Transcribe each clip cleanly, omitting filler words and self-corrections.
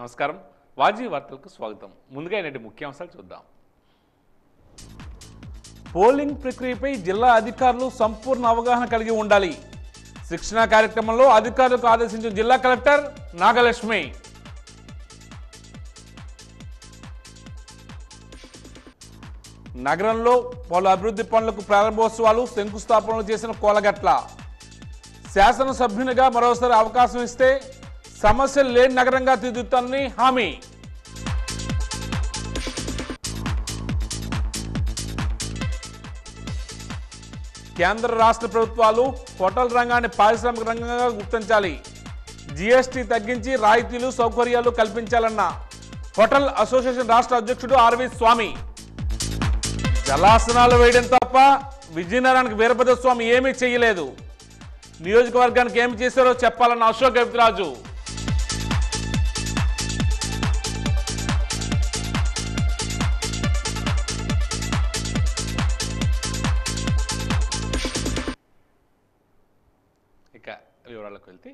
నమస్కారం వాజీ వార్తలకు స్వాగతం. ముందుగా నేటి ముఖ్యాంశాలు చూద్దాం. పోలింగ్ ప్రక్రియపై జిల్లా అధికారులు సంపూర్ణ అవగాహన కలిగి ఉండాలి. శిక్షణా కార్యక్రమంలో అధికారులకు ఆదేశించిన జిల్లా కలెక్టర్ నాగలక్ష్మి. నగరంలో పలు అభివృద్ధి పనులకు ప్రారంభోత్సవాలు శంకుస్థాపనలు చేసిన కోలగట్ల. శాసనసభ్యునిగా మరోసారి అవకాశం ఇస్తే సమస్యలు లేని నగరంగా తీర్చిదిద్దుతానని హామీ. కేంద్ర రాష్ట్ర ప్రభుత్వాలు హోటల్ రంగాన్ని పారిశ్రామిక రంగంగా గుర్తించాలి. జీఎస్టీ తగ్గించి రాయితీలు సౌకర్యాలు కల్పించాలన్న హోటల్ అసోసియేషన్ రాష్ట్ర అధ్యక్షుడు ఆర్వి స్వామి. జలాసనాలు వేయడం తప్ప విజయనగరానికి వీరభద్ర స్వామి ఏమీ చేయలేదు. నియోజకవర్గానికి ఏమి చేశారో చెప్పాలన్న అశోక్ గవిరాజు. ఇక వివరాలకు వెళ్తే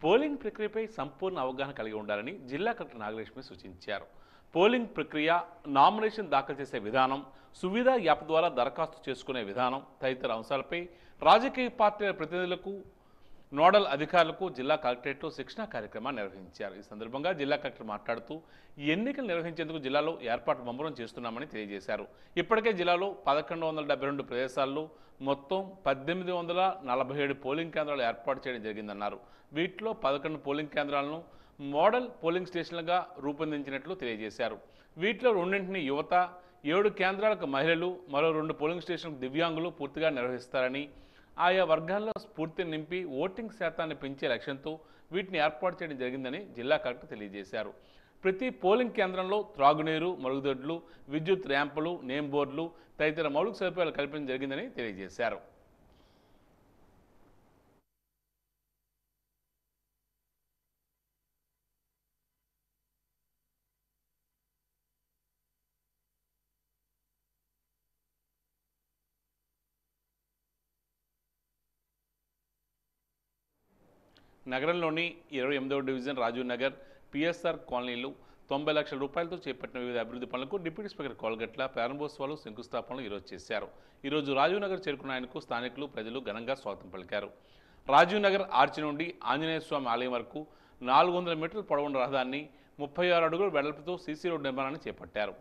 పోలింగ్ ప్రక్రియపై సంపూర్ణ అవగాహన కలిగి ఉండాలని జిల్లా కలెక్టర్ నాగలక్ష్మి సూచించారు. పోలింగ్ ప్రక్రియ, నామినేషన్ దాఖలు చేసే విధానం, సువిధ యాప్ ద్వారా దరఖాస్తు చేసుకునే విధానం తదితర అంశాలపై రాజకీయ పార్టీల ప్రతినిధులకు, నోడల్ అధికారులకు జిల్లా కలెక్టరేట్లో శిక్షణా కార్యక్రమాన్ని నిర్వహించారు. ఈ సందర్భంగా జిల్లా కలెక్టర్ మాట్లాడుతూ ఎన్నికలు నిర్వహించేందుకు జిల్లాలో ఏర్పాటు ముమ్మరం చేస్తున్నామని తెలియజేశారు. ఇప్పటికే జిల్లాలో 1172 ప్రదేశాల్లో మొత్తం 1847 పోలింగ్ కేంద్రాలు ఏర్పాటు చేయడం జరిగిందన్నారు. వీటిలో 11 పోలింగ్ కేంద్రాలను మోడల్ పోలింగ్ స్టేషన్లుగా రూపొందించినట్లు తెలియజేశారు. వీటిలో 2 యువత, 7 కేంద్రాలకు మహిళలు, మరో 2 పోలింగ్ స్టేషన్లకు దివ్యాంగులు పూర్తిగా నిర్వహిస్తారని, ఆయా వర్గాల్లో స్ఫూర్తిని నింపి ఓటింగ్ శాతాన్ని పెంచే లక్ష్యంతో వీటిని ఏర్పాటు చేయడం జరిగిందని జిల్లా కలెక్టర్ తెలియజేశారు. ప్రతి పోలింగ్ కేంద్రంలో త్రాగునీరు, మరుగుదొడ్లు, విద్యుత్ ర్యాంపులు, నేమ్ బోర్డులు తదితర మౌలిక సదుపాయాలు కల్పించడం జరిగిందని తెలియజేశారు. నగరంలోని 28వ డివిజన్ రాజీవ్ నగర్, పిఎస్ఆర్ కాలనీలు 90 లక్షల రూపాయలతో చేపట్టిన వివిధ అభివృద్ధి పనులకు డిప్యూటీ స్పీకర్ కోలగట్ల ప్రారంభోత్సవాలు, శంకుస్థాపనలు ఈరోజు చేశారు. ఈరోజు రాజీవ్ నగర్ చేరుకున్న ఆయనకు స్థానికులు, ప్రజలు ఘనంగా స్వాగతం పలికారు. రాజీవ్ నగర్ ఆర్చి నుండి ఆంజనేయ స్వామి ఆలయం వరకు 400 మీటర్ల పొడవున్న రహదారిని 36 అడుగుల వెడల్పుతో సీసీ రోడ్డు నిర్మాణాన్ని చేపట్టారు.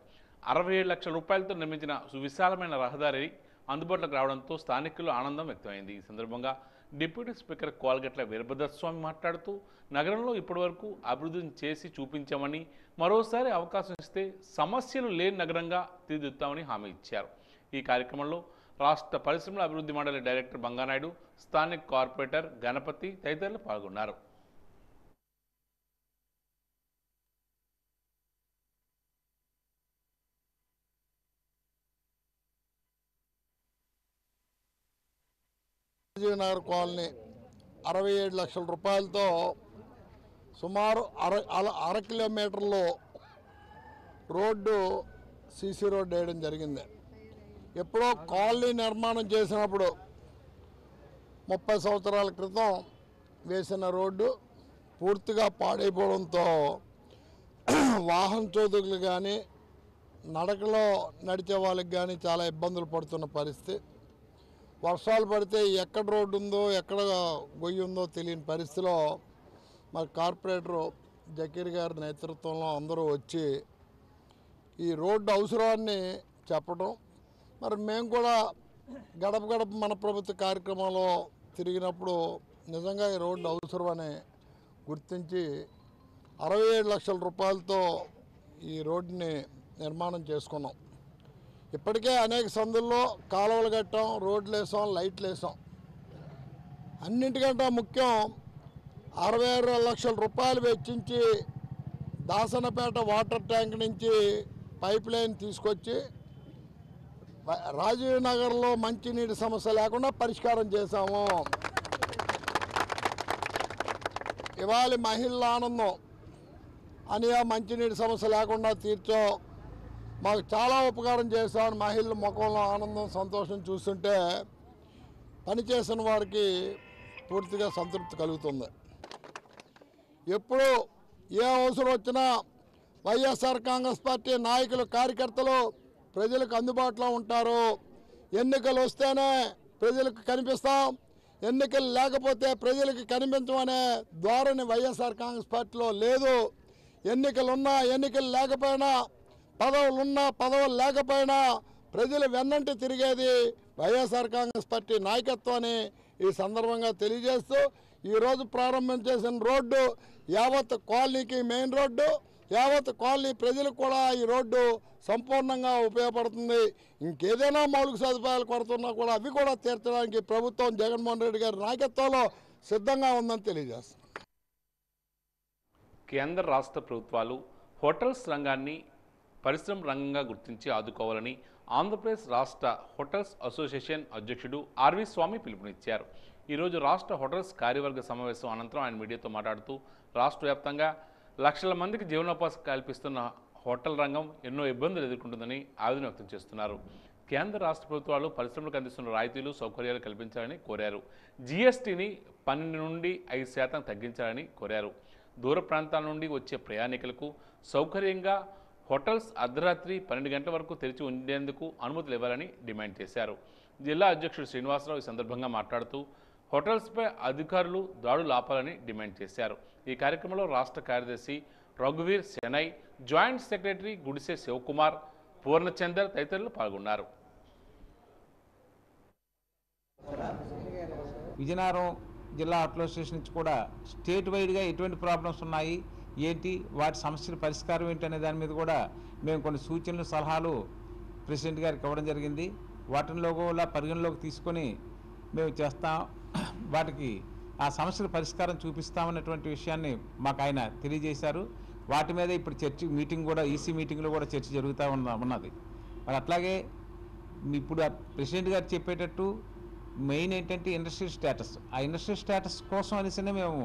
67 లక్షల రూపాయలతో నిర్మించిన సువిశాలమైన రహదారి అందుబాటులోకి రావడంతో స్థానికులు ఆనందం వ్యక్తమైంది. ఈ సందర్భంగా డిప్యూటీ స్పీకర్ కోలగట్ల వీరభద్ర స్వామి మాట్లాడుతూ నగరంలో ఇప్పటివరకు అభివృద్ధిని చేసి చూపించామని, మరోసారి అవకాశం ఇస్తే సమస్యలు లేని నగరంగా తీర్చిదిద్దుతామని హామీ ఇచ్చారు. ఈ కార్యక్రమంలో రాష్ట్ర పరిశ్రమల అభివృద్ధి మండలి డైరెక్టర్ బంగానాయుడు, స్థానిక కార్పొరేటర్ గణపతి తదితరులు పాల్గొన్నారు. రాజీవ్ నగర్ కాలనీ 67 లక్షల రూపాయలతో సుమారు అర కిలోమీటర్లో రోడ్డు సీసీ రోడ్డు వేయడం జరిగింది. ఎప్పుడో కాలనీ నిర్మాణం చేసినప్పుడు 30 సంవత్సరాల క్రితం వేసిన రోడ్డు పూర్తిగా పాడైపోవడంతో వాహన చోదకులు కానీ, నడకలో నడిచే వాళ్ళకి కానీ చాలా ఇబ్బందులు పడుతున్న పరిస్థితి. వర్షాలు పడితే ఎక్కడ రోడ్డు ఉందో, ఎక్కడ గొయ్యి ఉందో తెలియని పరిస్థితిలో మరి కార్పొరేటర్ జకీర్ గారి నేతృత్వంలో అందరూ వచ్చి ఈ రోడ్డు అవసరాన్ని చెప్పడం, మరి మేము కూడా గడప గడప మన ప్రభుత్వ కార్యక్రమంలో తిరిగినప్పుడు నిజంగా ఈ రోడ్డు అవసరమని గుర్తించి 67 లక్షల రూపాయలతో ఈ రోడ్డుని నిర్మాణం చేసుకున్నాం. ఇప్పటికే అనేక సందుల్లో కాలువలు కట్టాం, రోడ్లు వేసాం, లైట్లు వేసాం. అన్నింటికంటే ముఖ్యం 66 లక్షల రూపాయలు వెచ్చించి దాసనపేట వాటర్ ట్యాంక్ నుంచి పైప్ లైన్ తీసుకొచ్చి రాజీవ్ నగర్లో మంచినీటి సమస్య లేకుండా పరిష్కారం చేశాము. ఇవాళ మహిళల ఆనందం అని ఆ మంచినీటి సమస్య లేకుండా తీర్చో, మాకు చాలా ఉపకారం చేశామని మహిళల ముఖంలో ఆనందం, సంతోషం చూస్తుంటే పనిచేసిన వారికి పూర్తిగా సంతృప్తి కలుగుతుంది. ఎప్పుడూ ఏ అవసరం వచ్చినా వైఎస్ఆర్ కాంగ్రెస్ పార్టీ నాయకులు కార్యకర్తలు ప్రజలకు అందుబాటులో ఉంటారు. ఎన్నికలు వస్తేనే ప్రజలకు కనిపిస్తాం, ఎన్నికలు లేకపోతే ప్రజలకు కనిపించమనే ధోరణి వైఎస్ఆర్ కాంగ్రెస్ పార్టీలో లేదు. ఎన్నికలున్నా ఎన్నికలు లేకపోయినా, పదవులున్నా పదవులు లేకపోయినా ప్రజలు వెన్నంటి తిరిగేది వైఎస్ఆర్ కాంగ్రెస్ పార్టీ నాయకత్వాన్ని ఈ సందర్భంగా తెలియజేస్తూ, ఈరోజు ప్రారంభం చేసిన రోడ్డు యావత్ కాలనీకి మెయిన్ రోడ్డు, యావత్ కాలనీ ప్రజలకు కూడా ఈ రోడ్డు సంపూర్ణంగా ఉపయోగపడుతుంది. ఇంకేదైనా మౌలిక సదుపాయాలు కొడుతున్నా కూడా అవి కూడా తీర్చడానికి ప్రభుత్వం జగన్మోహన్ రెడ్డి గారి నాయకత్వంలో సిద్ధంగా ఉందని తెలియజేస్తుంది. కేంద్ర రాష్ట్ర ప్రభుత్వాలు హోటల్స్ రంగాన్ని పరిశ్రమ రంగంగా గుర్తించి ఆదుకోవాలని ఆంధ్రప్రదేశ్ రాష్ట్ర హోటల్స్ అసోసియేషన్ అధ్యక్షుడు ఆర్వి స్వామి పిలుపునిచ్చారు. ఈరోజు రాష్ట్ర హోటల్స్ కార్యవర్గ సమావేశం అనంతరం ఆయన మీడియాతో మాట్లాడుతూ రాష్ట్ర వ్యాప్తంగా లక్షల మందికి జీవనోపాధి కల్పిస్తున్న హోటల్ రంగం ఎన్నో ఇబ్బందులు ఎదుర్కొంటుందని ఆవేదన వ్యక్తం చేస్తున్నారు. కేంద్ర రాష్ట్ర ప్రభుత్వాలు పరిశ్రమలకు అందిస్తున్న రాయితీలు సౌకర్యాలు కల్పించాలని కోరారు. జీఎస్టీని 12 నుండి 5% తగ్గించాలని కోరారు. దూర ప్రాంతాల నుండి వచ్చే ప్రయాణికులకు సౌకర్యంగా హోటల్స్ అర్ధరాత్రి 12 గంటల వరకు తెరిచి ఉండేందుకు అనుమతులు ఇవ్వాలని డిమాండ్ చేశారు. జిల్లా అధ్యక్షుడు శ్రీనివాసరావు ఈ సందర్భంగా మాట్లాడుతూ హోటల్స్పై అధికారులు దాడులు ఆపాలని డిమాండ్ చేశారు. ఈ కార్యక్రమంలో రాష్ట్ర కార్యదర్శి రఘువీర్ శెనై, జాయింట్ సెక్రటరీ గుడిసె శివకుమార్, పూర్ణచందర్ తదితరులు పాల్గొన్నారు. విజయనగరం జిల్లా హోటల్ అసోసియేషన్ నుంచి కూడా స్టేట్ వైడ్గా ఎటువంటి ప్రాబ్లమ్స్ ఉన్నాయి ఏంటి, వాటి సమస్యల పరిష్కారం ఏంటి అనే దాని మీద కూడా మేము కొన్ని సూచనలు సలహాలు ప్రెసిడెంట్ గారికి ఇవ్వడం జరిగింది. వాటిలో కూడా పరిగణలోకి తీసుకొని మేము చేస్తాం, వాటికి ఆ సమస్యల పరిష్కారం చూపిస్తామన్నటువంటి విషయాన్ని మాకు ఆయన తెలియజేశారు. వాటి మీద ఇప్పుడు చర్చ మీటింగ్ కూడా ఈసీ మీటింగ్లో కూడా చర్చ జరుగుతూ ఉన్నది. మరి అట్లాగే ఇప్పుడు ప్రెసిడెంట్ గారు చెప్పేటట్టు మెయిన్ ఏంటంటే ఇండస్ట్రియల్ స్టేటస్. ఆ ఇండస్ట్రియల్ స్టేటస్ కోసం అనేసినే మేము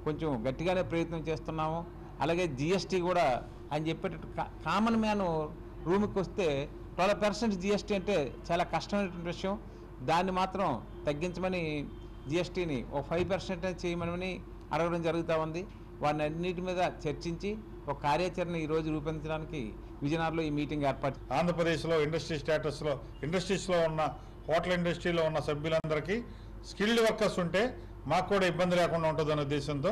కొంచెం గట్టిగానే ప్రయత్నం చేస్తున్నాము. అలాగే జిఎస్టీ కూడా ఆయన చెప్పేటట్టు కామన్ మ్యాన్ రూమ్కి వస్తే 12% జిఎస్టీ అంటే చాలా కష్టమైనటువంటి విషయం. దాన్ని మాత్రం తగ్గించమని జిఎస్టీని ఒక 5% చేయమని అడగడం జరుగుతూ ఉంది. వాటిని అన్నిటి మీద చర్చించి ఒక కార్యాచరణ ఈరోజు రూపొందించడానికి విజయనగరంలో ఈ మీటింగ్ ఏర్పాటు. ఆంధ్రప్రదేశ్లో ఇండస్ట్రీస్లో ఉన్న హోటల్ ఇండస్ట్రీలో ఉన్న సభ్యులందరికీ స్కిల్డ్ వర్కర్స్ ఉంటే మాకు కూడా ఇబ్బంది లేకుండా ఉంటుందనే ఉద్దేశంతో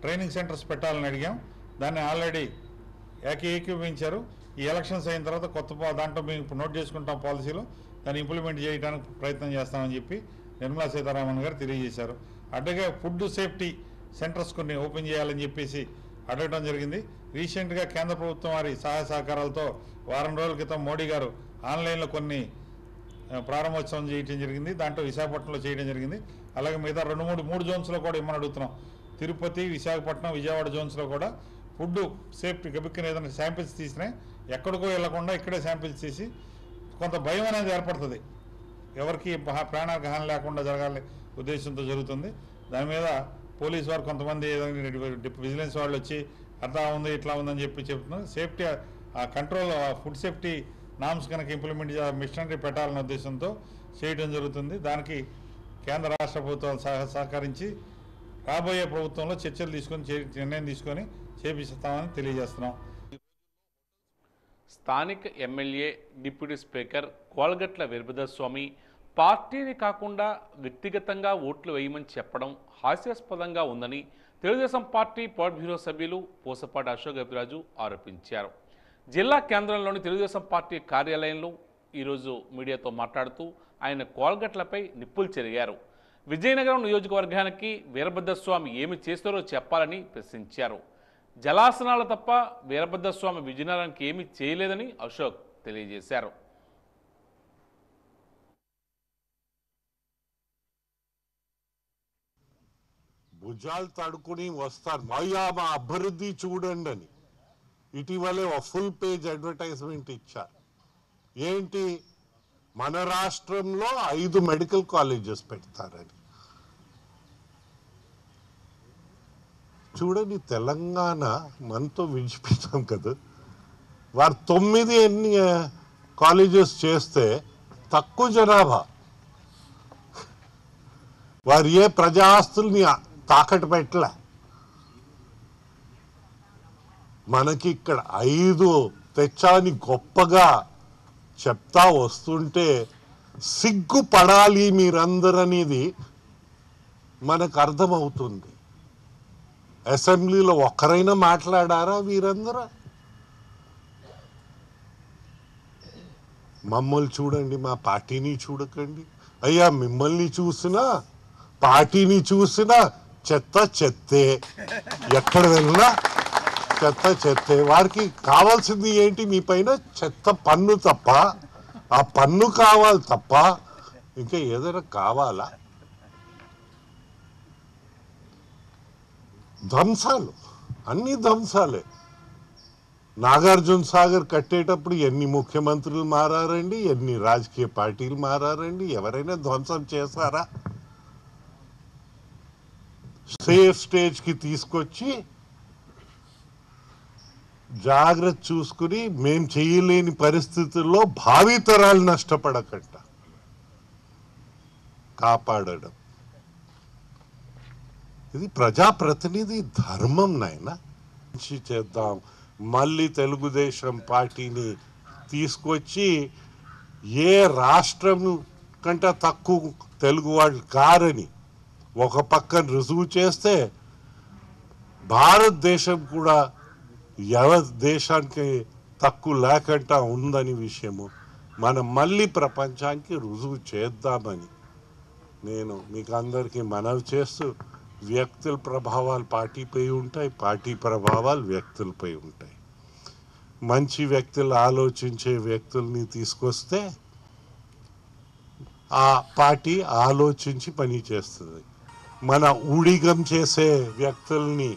ట్రైనింగ్ సెంటర్స్ పెట్టాలని అడిగాం. దాన్ని ఆల్రెడీ ఏకీభవించారు. ఈ ఎలక్షన్స్ అయిన తర్వాత కొత్త దాంట్లో మేము ఇప్పుడు నోట్ చేసుకుంటాం పాలసీలో, దాన్ని ఇంప్లిమెంట్ చేయడానికి ప్రయత్నం చేస్తామని చెప్పి నిర్మలా సీతారామన్ గారు తెలియజేశారు. అట్లాగే ఫుడ్ సేఫ్టీ సెంటర్స్ కొన్ని ఓపెన్ చేయాలని చెప్పేసి అడగడం జరిగింది. రీసెంట్గా కేంద్ర ప్రభుత్వం వారి సహాయ సహకారాలతో వారం రోజుల క్రితం మోడీ గారు ఆన్లైన్లో కొన్ని ప్రారంభోత్సవం చేయడం జరిగింది. దాంట్లో విశాఖపట్నంలో చేయడం జరిగింది. అలాగే మిగతా 2-3 జోన్స్లో కూడా ఇమ్మని అడుగుతున్నాం. తిరుపతి, విశాఖపట్నం, విజయవాడ జోన్స్లో కూడా ఫుడ్ సేఫ్టీ గబిక్కిన ఏదైనా శాంపిల్స్ తీసినాయి ఎక్కడికో వెళ్లకుండా ఇక్కడే శాంపిల్స్ తీసి కొంత భయం అనేది ఏర్పడుతుంది, ఎవరికి ప్రాణానికి హాని లేకుండా జరగాలి ఉద్దేశంతో జరుగుతుంది. దాని మీద పోలీసు వారు కొంతమంది విజిలెన్స్ వాళ్ళు వచ్చి అట్లా ఉంది ఇట్లా ఉందని చెప్పి చెప్తున్నారు. Safety control food safety norms కనుక ఇంప్లిమెంట్ మిషనరీ పెట్టాలనే ఉద్దేశంతో చేయడం జరుగుతుంది. దానికి కేంద్ర రాష్ట్ర ప్రభుత్వాలు సహకరించి రాబోయే ప్రభుత్వంలో చర్చలు తీసుకొని నిర్ణయం తీసుకొని చేపిస్తామని తెలియజేస్తున్నాం. స్థానిక MLA deputy speaker Kolagatla Veerabhadraswamy పార్టీని కాకుండా వ్యక్తిగతంగా ఓట్లు వేయమని చెప్పడం హాస్యాస్పదంగా ఉందని తెలుగుదేశం పార్టీ పొలిట్ బ్యూరో సభ్యులు పూసపాటి అశోక్ గజపతిరాజు ఆరోపించారు. జిల్లా కేంద్రంలోని తెలుగుదేశం పార్టీ కార్యాలయంలో ఈరోజు మీడియాతో మాట్లాడుతూ ఆయన కోలగట్లపై నిప్పులు చెరిగారు. విజయనగరం నియోజకవర్గానికి వీరభద్రస్వామి ఏమి చేస్తారో చెప్పాలని ప్రశ్నించారు. జలాసనాలు తప్ప వీరభద్రస్వామి విజయనగరానికి ఏమీ చేయలేదని అశోక్ తెలియజేశారు. భుజాలు తడుకుని వస్తారు, మా అభివృద్ధి చూడండి అని ఇటీవలే ఒక ఫుల్ పేజ్ అడ్వర్టైజ్మెంట్ ఇచ్చారు. ఏంటి, మన రాష్ట్రంలో 5 మెడికల్ కాలేజెస్ పెడతారని. చూడండి, తెలంగాణ మనతో విడిచిపెట్టాం కదా, వారు 9 కాలేజెస్ చేస్తే తక్కువ జనాభా, వారు ఏ ప్రజా ఆస్తుల్ని తాకట్టు పెట్టలే. మనకి ఇక్కడ 5 తెచ్చాని గొప్పగా చెప్తా వస్తుంటే సిగ్గుపడాలి మీరందరనేది మనకు అర్థమవుతుంది. అసెంబ్లీలో ఒక్కరైనా మాట్లాడారా వీరందరూ? మమ్మల్ని చూడండి, మా పార్టీని చూడకండి. అయ్యా మిమ్మల్ని చూసినా పార్టీని చూసినా చెత్త చెత్తే, ఎక్కడ వెళ్ళినా చెత్త చెత్తే. వారికి కావాల్సింది ఏంటి? మీ పైన చెత్త పన్ను తప్ప, ఆ పన్ను కావాలి తప్ప ఇంకా ఏదైనా కావాలా? ధ్వంసాలు, అన్ని ధ్వంసాలే. నాగార్జున సాగర్ కట్టేటప్పుడు ఎన్ని ముఖ్యమంత్రులు మారారండి, ఎన్ని రాజకీయ పార్టీలు మారారండి, ఎవరైనా ధ్వంసం చేశారా? సేఫ్ స్టేజ్కి తీసుకొచ్చి జాగ్రత్త చూసుకుని మేం చేయలేని పరిస్థితుల్లో భావితరాలు నష్టపడకుండా కాపాడడం, ఇది ప్రజాప్రతినిధి ధర్మం నాయనా. చేద్దాం. మళ్ళీ తెలుగుదేశం పార్టీని తీసుకొచ్చి ఏ రాష్ట్రం కంటే తక్కువ తెలుగు వాళ్ళు కారని ఒక పక్కన రుజువు చేస్తే భారతదేశం కూడా దేశానికి తక్కువ లేకుండా ఉందని విషయము మనం మళ్ళీ ప్రపంచానికి రుజువు చేద్దామని నేను మీకు అందరికీ మనవి చేస్తూ, వ్యక్తుల ప్రభావాలు పార్టీపై ఉంటాయి, పార్టీ ప్రభావాలు వ్యక్తులపై ఉంటాయి. మంచి వ్యక్తులు, ఆలోచించే వ్యక్తుల్ని తీసుకొస్తే ఆ పార్టీ ఆలోచించి పని చేస్తుంది. మన ఊడిగం చేసే వ్యక్తుల్ని,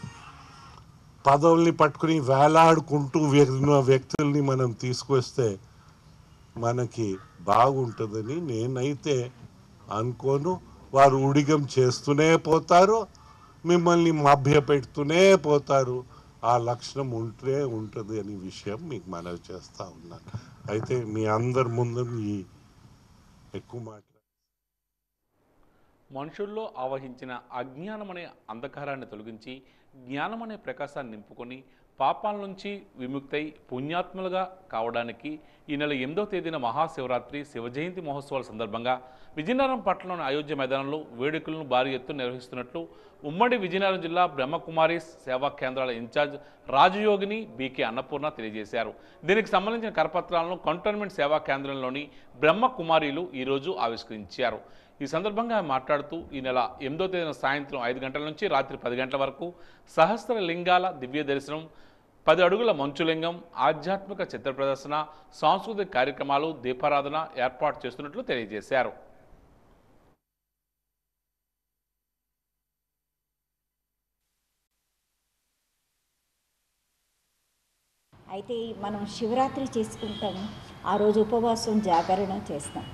పదవుల్ని పట్టుకుని వేలాడుకుంటూ వ్యక్తుల్ని మనం తీసుకొస్తే మనకి బాగుంటుందని నేనైతే అనుకోను. వారు ఊడిగం చేస్తూనే పోతారు, మిమ్మల్ని మభ్య పెడుతూనే పోతారు. ఆ లక్షణం ఉంటే ఉంటుంది అనే విషయం మీకు మనవి చేస్తూ ఉన్నాను. అయితే మీ అందరి ముందు ఈ ఎక్కువ మనుషుల్లో ఆవహించిన అజ్ఞానం అనే అంధకారాన్ని తొలగించి జ్ఞానం అనే ప్రకాశాన్ని నింపుకొని పాపాల నుంచి విముక్తై పుణ్యాత్ములుగా కావడానికి ఈ నెల 8వ తేదీన మహాశివరాత్రి శివజయంతి మహోత్సవాల సందర్భంగా విజయనగరం పట్టణంలోని అయోధ్య మైదానంలో వేడుకలను భారీ ఎత్తున నిర్వహిస్తున్నట్లు ఉమ్మడి విజయనగరం జిల్లా బ్రహ్మకుమారీస్ సేవా కేంద్రాల ఇన్ఛార్జ్ రాజయోగిని బీకే అన్నపూర్ణ తెలియజేశారు. దీనికి సంబంధించిన కరపత్రాలను కంటోన్మెంట్ సేవా కేంద్రంలోని బ్రహ్మకుమారీలు ఈరోజు ఆవిష్కరించారు. ఈ సందర్భంగా మాట్లాడుతూ ఈ నెల 8వ తేదీన సాయంత్రం 5 గంటల నుంచి రాత్రి 10 గంటల వరకు సహస్ర లింగాల దివ్య దర్శనం, 10 అడుగుల మంచులింగం, ఆధ్యాత్మిక చిత్ర ప్రదర్శన, సాంస్కృతిక కార్యక్రమాలు, దీపారాధన ఏర్పాటు చేస్తున్నట్లు తెలియజేశారు. అయితే మనం శివరాత్రి చేసుకుంటాం, ఆ రోజు ఉపవాసం జాగరణ చేస్తాం.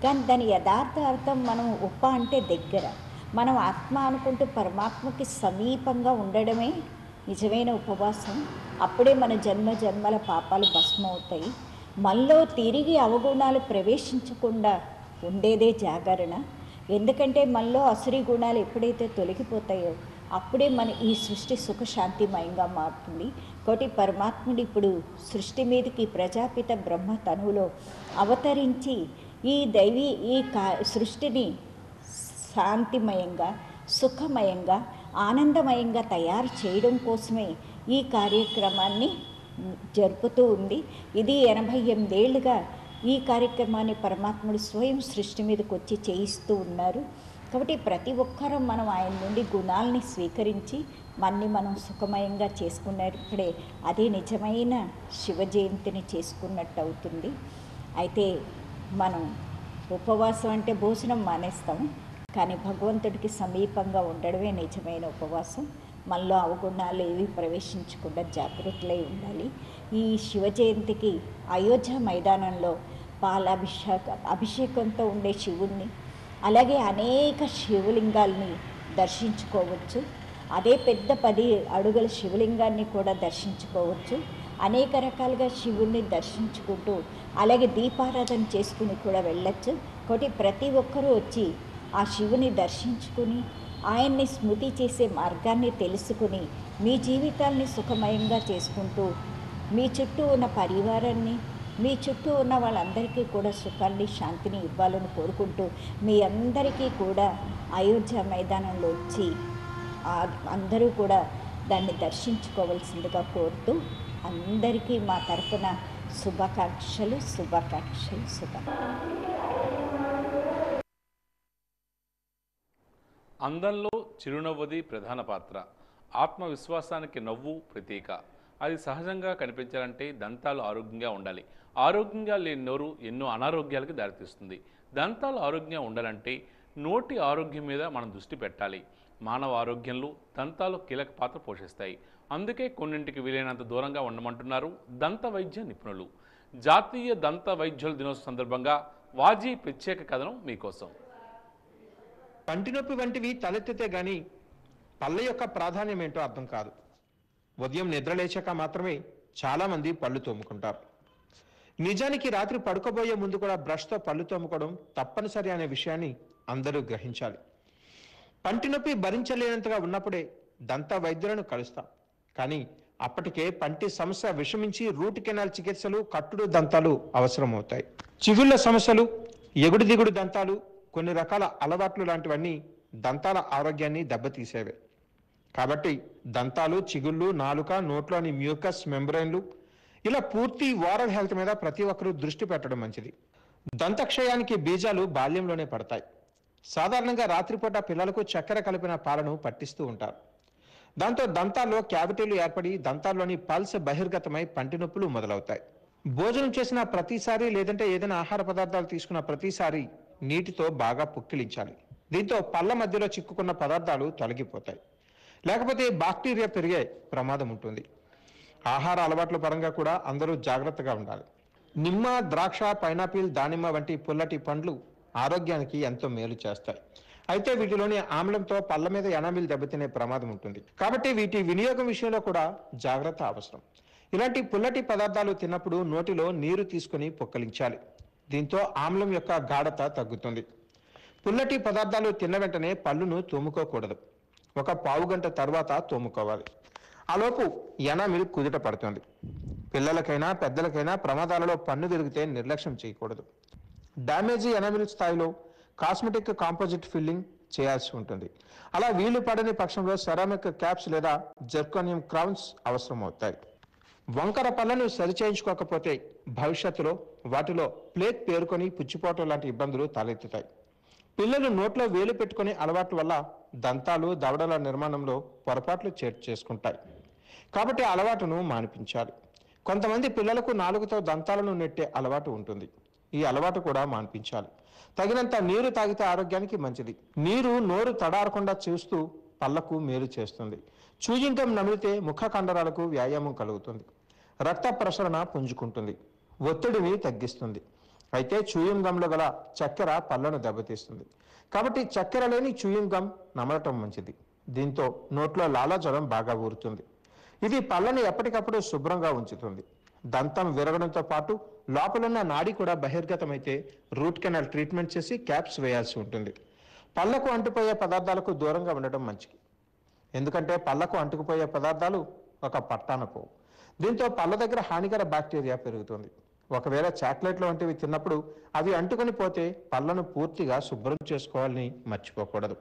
కానీ దాని యథార్థ అర్థం మనం అంటే దగ్గర, మనం ఆత్మ అనుకుంటూ పరమాత్మకి సమీపంగా ఉండడమే నిజమైన ఉపవాసం. అప్పుడే మన జన్మ జన్మల పాపాలు భస్మం అవుతాయి. మనలో తిరిగి అవగుణాలు ప్రవేశించకుండా ఉండేదే జాగరణ. ఎందుకంటే మనలో అసురీ గుణాలు ఎప్పుడైతే తొలగిపోతాయో అప్పుడే మన ఈ సృష్టి సుఖశాంతిమయంగా మారుతుంది. కాబట్టి పరమాత్ముడు ఇప్పుడు సృష్టి మీదకి ప్రజాపిత బ్రహ్మ తనువులో అవతరించి ఈ సృష్టిని శాంతిమయంగా, సుఖమయంగా, ఆనందమయంగా తయారు చేయడం కోసమే ఈ కార్యక్రమాన్ని జరుపుతూ ఉంది. ఇది 88 ఏళ్ళుగా ఈ కార్యక్రమాన్ని పరమాత్ముడు స్వయం సృష్టి మీదకి వచ్చి చేయిస్తూ ఉన్నారు. కాబట్టి ప్రతి ఒక్కరూ మనం ఆయన నుండి గుణాలని స్వీకరించి మనం సుఖమయంగా చేసుకున్నప్పుడే అదే నిజమైన శివ జయంతిని చేసుకున్నట్టు అవుతుంది. అయితే మనం ఉపవాసం అంటే భోజనం మానేస్తాం, కానీ భగవంతుడికి సమీపంగా ఉండడమే నిజమైన ఉపవాసం. మనలో అవగుణాలు ఏవి ప్రవేశించకుండా జాగ్రత్తలై ఉండాలి. ఈ శివ జయంతికి అయోధ్య మైదానంలో అభిషేకంతో ఉండే శివుణ్ణి, అలాగే అనేక శివలింగాల్ని దర్శించుకోవచ్చు. అదే పెద్ద 10 అడుగుల శివలింగాన్ని కూడా దర్శించుకోవచ్చు. అనేక రకాలుగా శివుణ్ణి దర్శించుకుంటూ అలాగే దీపారాధన చేసుకుని కూడా వెళ్ళచ్చు. కాబట్టి ప్రతి ఒక్కరూ వచ్చి ఆ శివుని దర్శించుకుని ఆయన్ని స్మృతి చేసే మార్గాన్ని తెలుసుకుని మీ జీవితాల్ని సుఖమయంగా చేసుకుంటూ మీ చుట్టూ ఉన్న పరివారాన్ని, మీ చుట్టూ ఉన్న వాళ్ళందరికీ కూడా సుఖాన్ని, శాంతిని ఇవ్వాలని కోరుకుంటూ మీ అందరికీ కూడా అయోధ్య మైదానంలో వచ్చి అందరూ కూడా దాన్ని దర్శించుకోవాల్సిందిగా కోరుతూ అందరికీ మా తరఫున శుభాకాంక్షలు. అందంలో చిరునవ్వుది ప్రధాన పాత్ర. ఆత్మవిశ్వాసానికి నవ్వు ప్రతీక. అది సహజంగా కనిపించాలంటే దంతాలు ఆరోగ్యంగా ఉండాలి. ఆరోగ్యంగా లేని నోరు ఎన్నో అనారోగ్యాలకు దారితీస్తుంది. దంతాలు ఆరోగ్యంగా ఉండాలంటే నోటి ఆరోగ్యం మీద మనం దృష్టి పెట్టాలి. మానవ ఆరోగ్యంలో దంతాలు కీలక పాత్ర పోషిస్తాయి. అందుకే కొన్నింటికి వీలైనంత దూరంగా ఉండమంటున్నారు దంత వైద్య నిపుణులు. జాతీయ దంత వైద్యుల దినోత్సవం సందర్భంగా వాజీ ప్రత్యేక కథనం మీకోసం. పంటి నొప్పి వంటివి తలెత్తితే గాని పళ్ళ యొక్క ప్రాధాన్యం ఏంటో అర్థం కాదు. ఉదయం నిద్రలేచాక మాత్రమే చాలామంది పళ్ళు తోముకుంటారు. నిజానికి రాత్రి పడుకోబోయే ముందు కూడా బ్రష్తో పళ్ళు తోముకోవడం తప్పనిసరి అనే విషయాన్ని అందరూ గ్రహించాలి. పంటి నొప్పి భరించలేనంతగా ఉన్నప్పుడే దంత వైద్యులను కలుస్తాం. కానీ అప్పటికే పంటి సమస్య విషమించి రూట్ కెనాల్ చికిత్సలు, కట్టుడు దంతాలు అవసరమవుతాయి. చిగుళ్ళ సమస్యలు, ఎగుడు దిగుడు దంతాలు, కొన్ని రకాల అలవాట్లు లాంటివన్నీ దంతాల ఆరోగ్యాన్ని దెబ్బతీసేవే. కాబట్టి దంతాలు, చిగుళ్ళు, నాలుక, నోట్లోని మ్యూకస్ మెంబ్రెయిన్లు ఇలా పూర్తి ఓరల్ హెల్త్ మీద ప్రతి ఒక్కరూ దృష్టి పెట్టడం మంచిది. దంతక్షయానికి బీజాలు బాల్యంలోనే పడతాయి. సాధారణంగా రాత్రిపూట పిల్లలకు చక్కెర కలిపిన పాలను పట్టిస్తూ ఉంటారు. దాంతో దంతాల్లో క్యావిటీలు ఏర్పడి దంతాల్లోని పల్స్ బహిర్గతమై పంటి నొప్పులు మొదలవుతాయి. భోజనం చేసిన ప్రతిసారి లేదంటే ఏదైనా ఆహార పదార్థాలు తీసుకున్న ప్రతిసారి నీటితో బాగా పుక్కిలించాలి. దీంతో పళ్ళ మధ్యలో చిక్కుకున్న పదార్థాలు తొలగిపోతాయి. లేకపోతే బాక్టీరియా పెరిగే ప్రమాదం ఉంటుంది. ఆహార అలవాట్ల పరంగా కూడా అందరూ జాగ్రత్తగా ఉండాలి. నిమ్మ, ద్రాక్ష, పైనాపిల్, దానిమ్మ వంటి పుల్లటి పండ్లు ఆరోగ్యానికి ఎంతో మేలు చేస్తాయి. అయితే వీటిలోని ఆమ్లంతో పళ్ళ మీద ఎనామిల్ దెబ్బతినే ప్రమాదం ఉంటుంది. కాబట్టి వీటి వినియోగం విషయంలో కూడా జాగ్రత్త అవసరం. ఇలాంటి పుల్లటి పదార్థాలు తిన్నప్పుడు నోటిలో నీరు తీసుకుని పొక్కలించాలి. దీంతో ఆమ్లం యొక్క గాఢత తగ్గుతుంది. పుల్లటి పదార్థాలు తిన్న వెంటనే పళ్ళును తోముకోకూడదు. ఒక పావు గంట తర్వాత తోముకోవాలి. ఆలోపు ఎనామిల్ కుదుట పడుతుంది. పిల్లలకైనా పెద్దలకైనా ప్రమాదాలలో పన్ను విరిగితే నిర్లక్ష్యం చేయకూడదు. డ్యామేజీ ఎనామిల్ స్థాయిలో కాస్మెటిక్ కాంపోజిట్ ఫిల్లింగ్ చేయాల్సి ఉంటుంది. అలా వీలు పడని పక్షంలో సెరామిక్ క్యాప్స్ లేదా జర్కోనియం క్రౌన్స్ అవసరం అవుతాయి. వంకర పళ్ళను సరిచేయించుకోకపోతే భవిష్యత్తులో వాటిలో ప్లేక్ పేరుకొని పుచ్చిపోవటం లాంటి ఇబ్బందులు తలెత్తుతాయి. పిల్లలు నోట్లో వేలు పెట్టుకునే అలవాట్ల వల్ల దంతాలు, దవడల నిర్మాణంలో పొరపాట్లు చేసుకుంటాయి. కాబట్టి అలవాటును మానిపించాలి. కొంతమంది పిల్లలకు నాలుగుతో దంతాలను నెట్టే అలవాటు ఉంటుంది. ఈ అలవాటు కూడా మానిపించాలి. తగినంత నీరు తాగితే ఆరోగ్యానికి మంచిది. నీరు నోరు తడారకుండా చూస్తూ పళ్లకు మేలు చేస్తుంది. చూయింగం నమిలితే ముఖ కండరాలకు వ్యాయామం కలుగుతుంది. రక్త ప్రసరణ పుంజుకుంటుంది. ఒత్తిడిని తగ్గిస్తుంది. అయితే చూయింగంలో గల చక్కెర పళ్ళను దెబ్బతీస్తుంది. కాబట్టి చక్కెర లేని చూయింగం నమలటం మంచిది. దీంతో నోట్లో లాలాజలం బాగా ఊరుతుంది. ఇది పళ్ళని ఎప్పటికప్పుడు శుభ్రంగా ఉంచుతుంది. దంతం విరగడంతో పాటు లోపలున్న నాడి కూడా బహిర్గతమైతే రూట్ కెనాల్ ట్రీట్మెంట్ చేసి క్యాప్స్ వేయాల్సి ఉంటుంది. పళ్ళకు అంటుపోయే పదార్థాలకు దూరంగా ఉండటం మంచిది. ఎందుకంటే పళ్ళకు అంటుకుపోయే పదార్థాలు ఒక పట్టాన పోవు. దీంతో పళ్ళ దగ్గర హానికర బ్యాక్టీరియా పెరుగుతుంది. ఒకవేళ చాక్లెట్లు వంటివి తిన్నప్పుడు అవి అంటుకొని పోతే పళ్ళను పూర్తిగా శుభ్రం చేసుకోవాలని మర్చిపోకూడదు.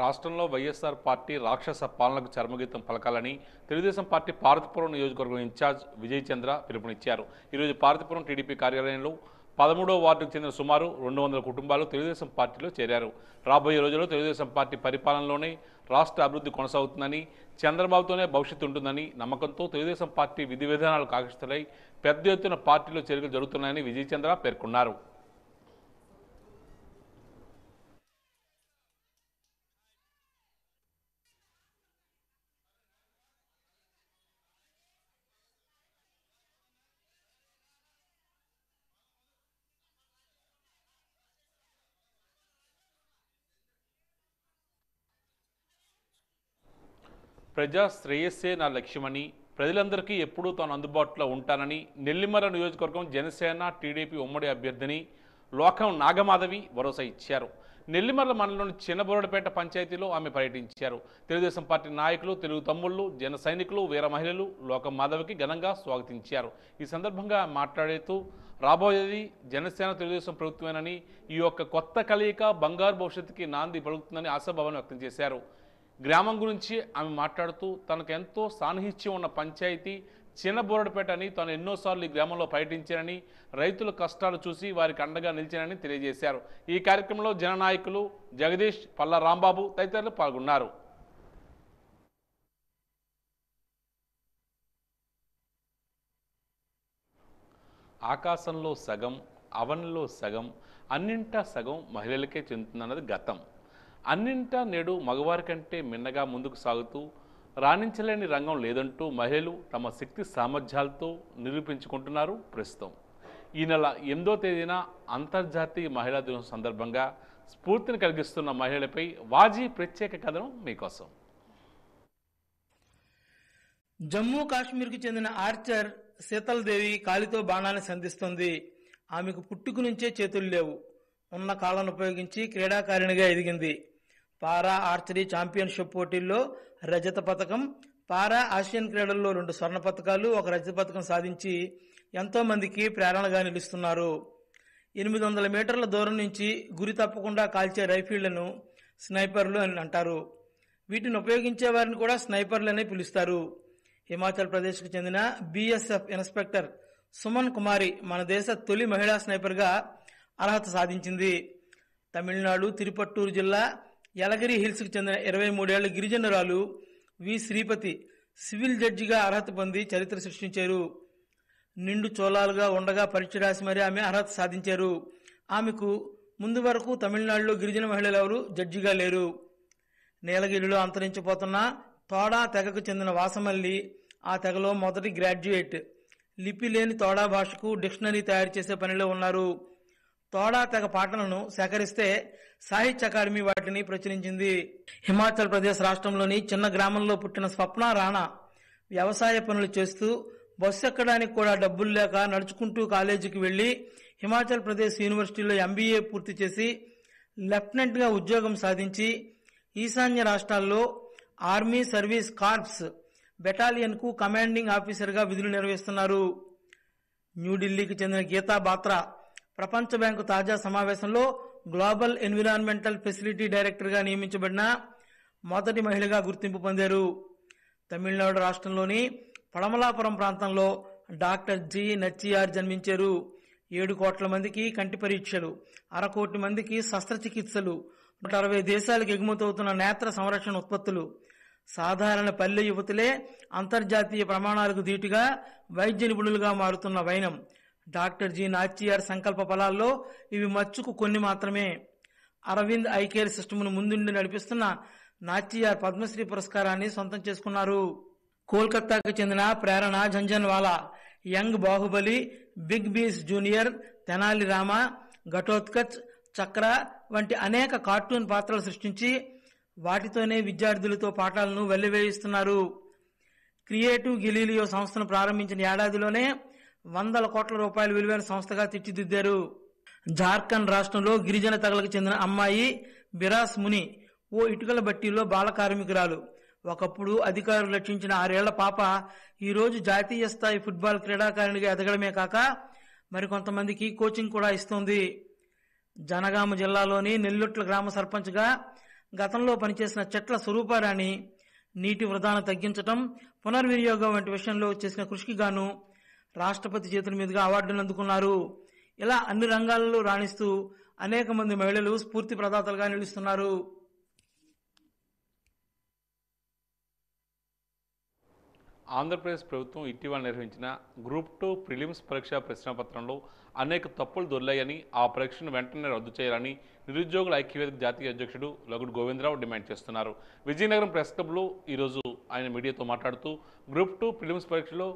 రాష్ట్రంలో వైఎస్ఆర్ పార్టీ రాక్షస పాలనకు చర్మగీతం పలకాలని తెలుగుదేశం పార్టీ పార్వతీపురం నియోజకవర్గం ఇన్ఛార్జ్ విజయ్ చంద్ర పిలుపునిచ్చారు. ఈరోజు పార్వతీపురం టీడీపీ కార్యాలయంలో 13వ వార్డుకు చెందిన సుమారు 200 కుటుంబాలు తెలుగుదేశం పార్టీలో చేరారు. రాబోయే రోజుల్లో తెలుగుదేశం పార్టీ పరిపాలనలోనే రాష్ట్ర అభివృద్ధి కొనసాగుతుందని, చంద్రబాబుతోనే భవిష్యత్తు ఉంటుందని నమ్మకంతో తెలుగుదేశం పార్టీ విధి విధానాలకు ఆకర్షితులై పెద్ద ఎత్తున పార్టీలో చేరికలు జరుగుతున్నాయని విజయ్ చంద్ర పేర్కొన్నారు. ప్రజా శ్రేయస్సే నా లక్ష్యమని, ప్రజలందరికీ ఎప్పుడూ తాను అందుబాటులో ఉంటానని నెల్లిమర్ల నియోజకవర్గం జనసేన టీడీపీ ఉమ్మడి అభ్యర్థిని లోకం నాగమాధవి భరోసా ఇచ్చారు. నెల్లిమర్ల మండలంలోని చిన్నబోరడపేట పంచాయతీలో ఆమె పర్యటించారు. తెలుగుదేశం పార్టీ నాయకులు, తెలుగు తమ్ముళ్లు, జన సైనికులు, వీర మహిళలు లోకం మాధవికి ఘనంగా స్వాగతించారు. ఈ సందర్భంగా మాట్లాడుతూ రాబోయేది జనసేన తెలుగుదేశం ప్రభుత్వమేనని, ఈ యొక్క కొత్త కలయిక బంగారు భవిష్యత్తుకి నాంది పలుకుతుందని ఆశాభావం వ్యక్తం చేశారు. గ్రామం గురించి ఆమె మాట్లాడుతూ తనకు ఎంతో సాన్నిహిత్యం ఉన్న పంచాయతీ చిన్నబోరడపేట అని, తాను ఎన్నోసార్లు ఈ గ్రామంలో పర్యటించానని, రైతుల కష్టాలు చూసి వారికి అండగా నిలిచానని తెలియజేశారు. ఈ కార్యక్రమంలో జననాయకులు జగదీష్, పల్లా రాంబాబు తదితరులు పాల్గొన్నారు. ఆకాశంలో సగం, అవనిలో సగం, అన్నింటా సగం మహిళలకే చెందుతుందన్నది గతం. అన్నింటా నేడు మగవారి కంటే మిన్నగా ముందుకు సాగుతూ రాణించలేని రంగం లేదంటూ మహిళలు తమ శక్తి సామర్థ్యాలతో నిరూపించుకుంటున్నారు. ప్రస్తుతం ఈ నెల 8వ తేదీన అంతర్జాతీయ మహిళా దినం సందర్భంగా స్ఫూర్తిని కలిగిస్తున్న మహిళలపై వాజీ ప్రత్యేక కథనం మీకోసం. జమ్మూ కాశ్మీర్కు చెందిన ఆర్చర్ శీతల్ దేవి కాలితో బాణాన్ని సంధిస్తుంది. ఆమెకు పుట్టుకు నుంచే చేతులు లేవు. ఉన్న కాళ్ళను ఉపయోగించి క్రీడాకారిణిగా ఎదిగింది. పారా ఆర్చరీ ఛాంపియన్షిప్ పోటీల్లో రజత పథకం, పారా ఆసియన్ క్రీడల్లో 2 స్వర్ణ పథకాలు, 1 రజత పథకం సాధించి ఎంతో మందికి ప్రేరణగా నిలుస్తున్నారు. 800 మీటర్ల దూరం నుంచి గురి తప్పకుండా కాల్చే రైఫిళ్లను స్నైపర్లు అని అంటారు. వీటిని ఉపయోగించే వారిని కూడా స్నైపర్లనే పిలుస్తారు. హిమాచల్ ప్రదేశ్కు చెందిన బీఎస్ఎఫ్ ఇన్స్పెక్టర్ సుమన్ కుమారి మన దేశ తొలి మహిళా స్నైపర్గా అర్హత సాధించింది. తమిళనాడు తిరుపట్టూరు జిల్లా యలగిరి హిల్స్కు చెందిన 23 ఏళ్ల గిరిజనురాలు వి శ్రీపతి సివిల్ జడ్జిగా అర్హత పొంది చరిత్ర సృష్టించారు. నిండు చోళాలుగా ఉండగా పరీక్ష రాసి మరీ ఆమె అర్హత సాధించారు. ఆమెకు ముందు వరకు తమిళనాడులో గిరిజన మహిళలు ఎవరు జడ్జిగా లేరు. నీలగిరిలో అంతరించిపోతున్న తోడా తెగకు చెందిన వాసమల్లి ఆ తెగలో మొదటి గ్రాడ్యుయేట్. లిపి లేని తోడా భాషకు డిక్షనరీ తయారు చేసే పనిలో ఉన్నారు. తోడా తెగ పాటలను సేకరిస్తే సాహిత్య అకాడమీ వాటిని ప్రచురించింది. హిమాచల్ ప్రదేశ్ రాష్ట్రంలోని చిన్న గ్రామంలో పుట్టిన స్వప్న రాణా వ్యవసాయ పనులు చేస్తూ బస్సు ఎక్కడానికి కూడా డబ్బులు లేక నడుచుకుంటూ కాలేజీకి వెళ్లి హిమాచల్ ప్రదేశ్ యూనివర్సిటీలో ఎంబీఏ పూర్తి చేసి లెఫ్టినెంట్గా ఉద్యోగం సాధించి ఈశాన్య రాష్ట్రాల్లో ఆర్మీ సర్వీస్ కార్ప్స్ బెటాలియన్కు కమాండింగ్ ఆఫీసర్గా విధులు నిర్వహిస్తున్నారు. న్యూఢిల్లీకి చెందిన గీతా బాత్రా ప్రపంచ బ్యాంకు తాజా సమావేశంలో గ్లోబల్ ఎన్విరాన్మెంటల్ ఫెసిలిటీ డైరెక్టర్గా నియమించబడిన మొదటి మహిళగా గుర్తింపు పొందారు. తమిళనాడు రాష్ట్రంలోని పడమలాపురం ప్రాంతంలో డాక్టర్ జి నచ్చియార్ జన్మించారు. 7 కోట్ల మందికి కంటి పరీక్షలు, 1/2 కోటి మందికి శస్త్రచికిత్సలు, 160 దేశాలకు ఎగుమతవుతున్న నేత్ర సంరక్షణ ఉత్పత్తులు, సాధారణ పల్లె యువతులే అంతర్జాతీయ ప్రమాణాలకు ధీటుగా వైద్య నిపుణులుగా మారుతున్న వైనం. డాక్టర్ జి నాచియార్ సంకల్ప ఫలాల్లో ఇవి మచ్చుకు కొన్ని మాత్రమే. అరవింద్ ఐ కేర్ సిస్టమ్ను ముందుండి నడిపిస్తున్న నాచియార్ పద్మశ్రీ పురస్కారాన్ని సొంతం చేసుకున్నారు. కోల్కతాకు చెందిన ప్రేరణ ఝంఝన్వాలా యంగ్ బాహుబలి, బిగ్ బీస్ జూనియర్, తెనాలి రామ, ఘటోత్కచ్, చక్ర వంటి అనేక కార్టూన్ పాత్రలు సృష్టించి వాటితోనే విద్యార్థులతో పాఠాలను వెల్లివేయిస్తున్నారు. క్రియేటివ్ గెలీలియో సంస్థను ప్రారంభించిన ఏడాదిలోనే 100 కోట్ల రూపాయల విలువైన సంస్థగా తీర్చిదిద్దారు. జార్ఖండ్ రాష్ట్రంలో గిరిజన తెగలకు చెందిన అమ్మాయి బిరాస్ ముని ఓ ఇటుకల బట్టీలో బాల కార్మికురాలు. ఒకప్పుడు అధికారులు రక్షించిన 6 ఏళ్ల పాప ఈరోజు జాతీయ స్థాయి ఫుట్బాల్ క్రీడాకారిణిగా ఎదగడమే కాక మరికొంతమందికి కోచింగ్ కూడా ఇస్తోంది. జనగామ జిల్లాలోని నెల్లొట్ల గ్రామ సర్పంచ్గా గతంలో పనిచేసిన చెట్ల స్వరూపారాణి నీటి వృధాను తగ్గించడం, పునర్వినియోగం వంటి విషయంలో చేసిన కృషికి గాను రాష్ట్రపతి చేతుల మీదుగా అవార్డును అందుకున్నారు. ఇలా అన్ని రంగాలలో రాణిస్తూ అనేక మంది మహిళలు స్ఫూర్తి ప్రదాతలుగా నిలుస్తున్నారు. ఆంధ్రప్రదేశ్ ప్రభుత్వం ఇటీవల నిర్వహించిన గ్రూప్ 2 ప్రిలిమ్స్ పరీక్ష ప్రశ్నపత్రంలో అనేక తప్పులు దొర్లాయని, ఆ పరీక్షను వెంటనే రద్దు చేయాలని నిరుద్యోగుల ఐక్యవేదిక జాతీయ అధ్యక్షుడు లగుడు గోవిందరావు డిమాండ్ చేస్తున్నారు. విజయనగరం ప్రెస్ క్లబ్లో ఈరోజు ఆయన మీడియాతో మాట్లాడుతూ గ్రూప్ 2 ప్రిలిమ్స్ పరీక్షలో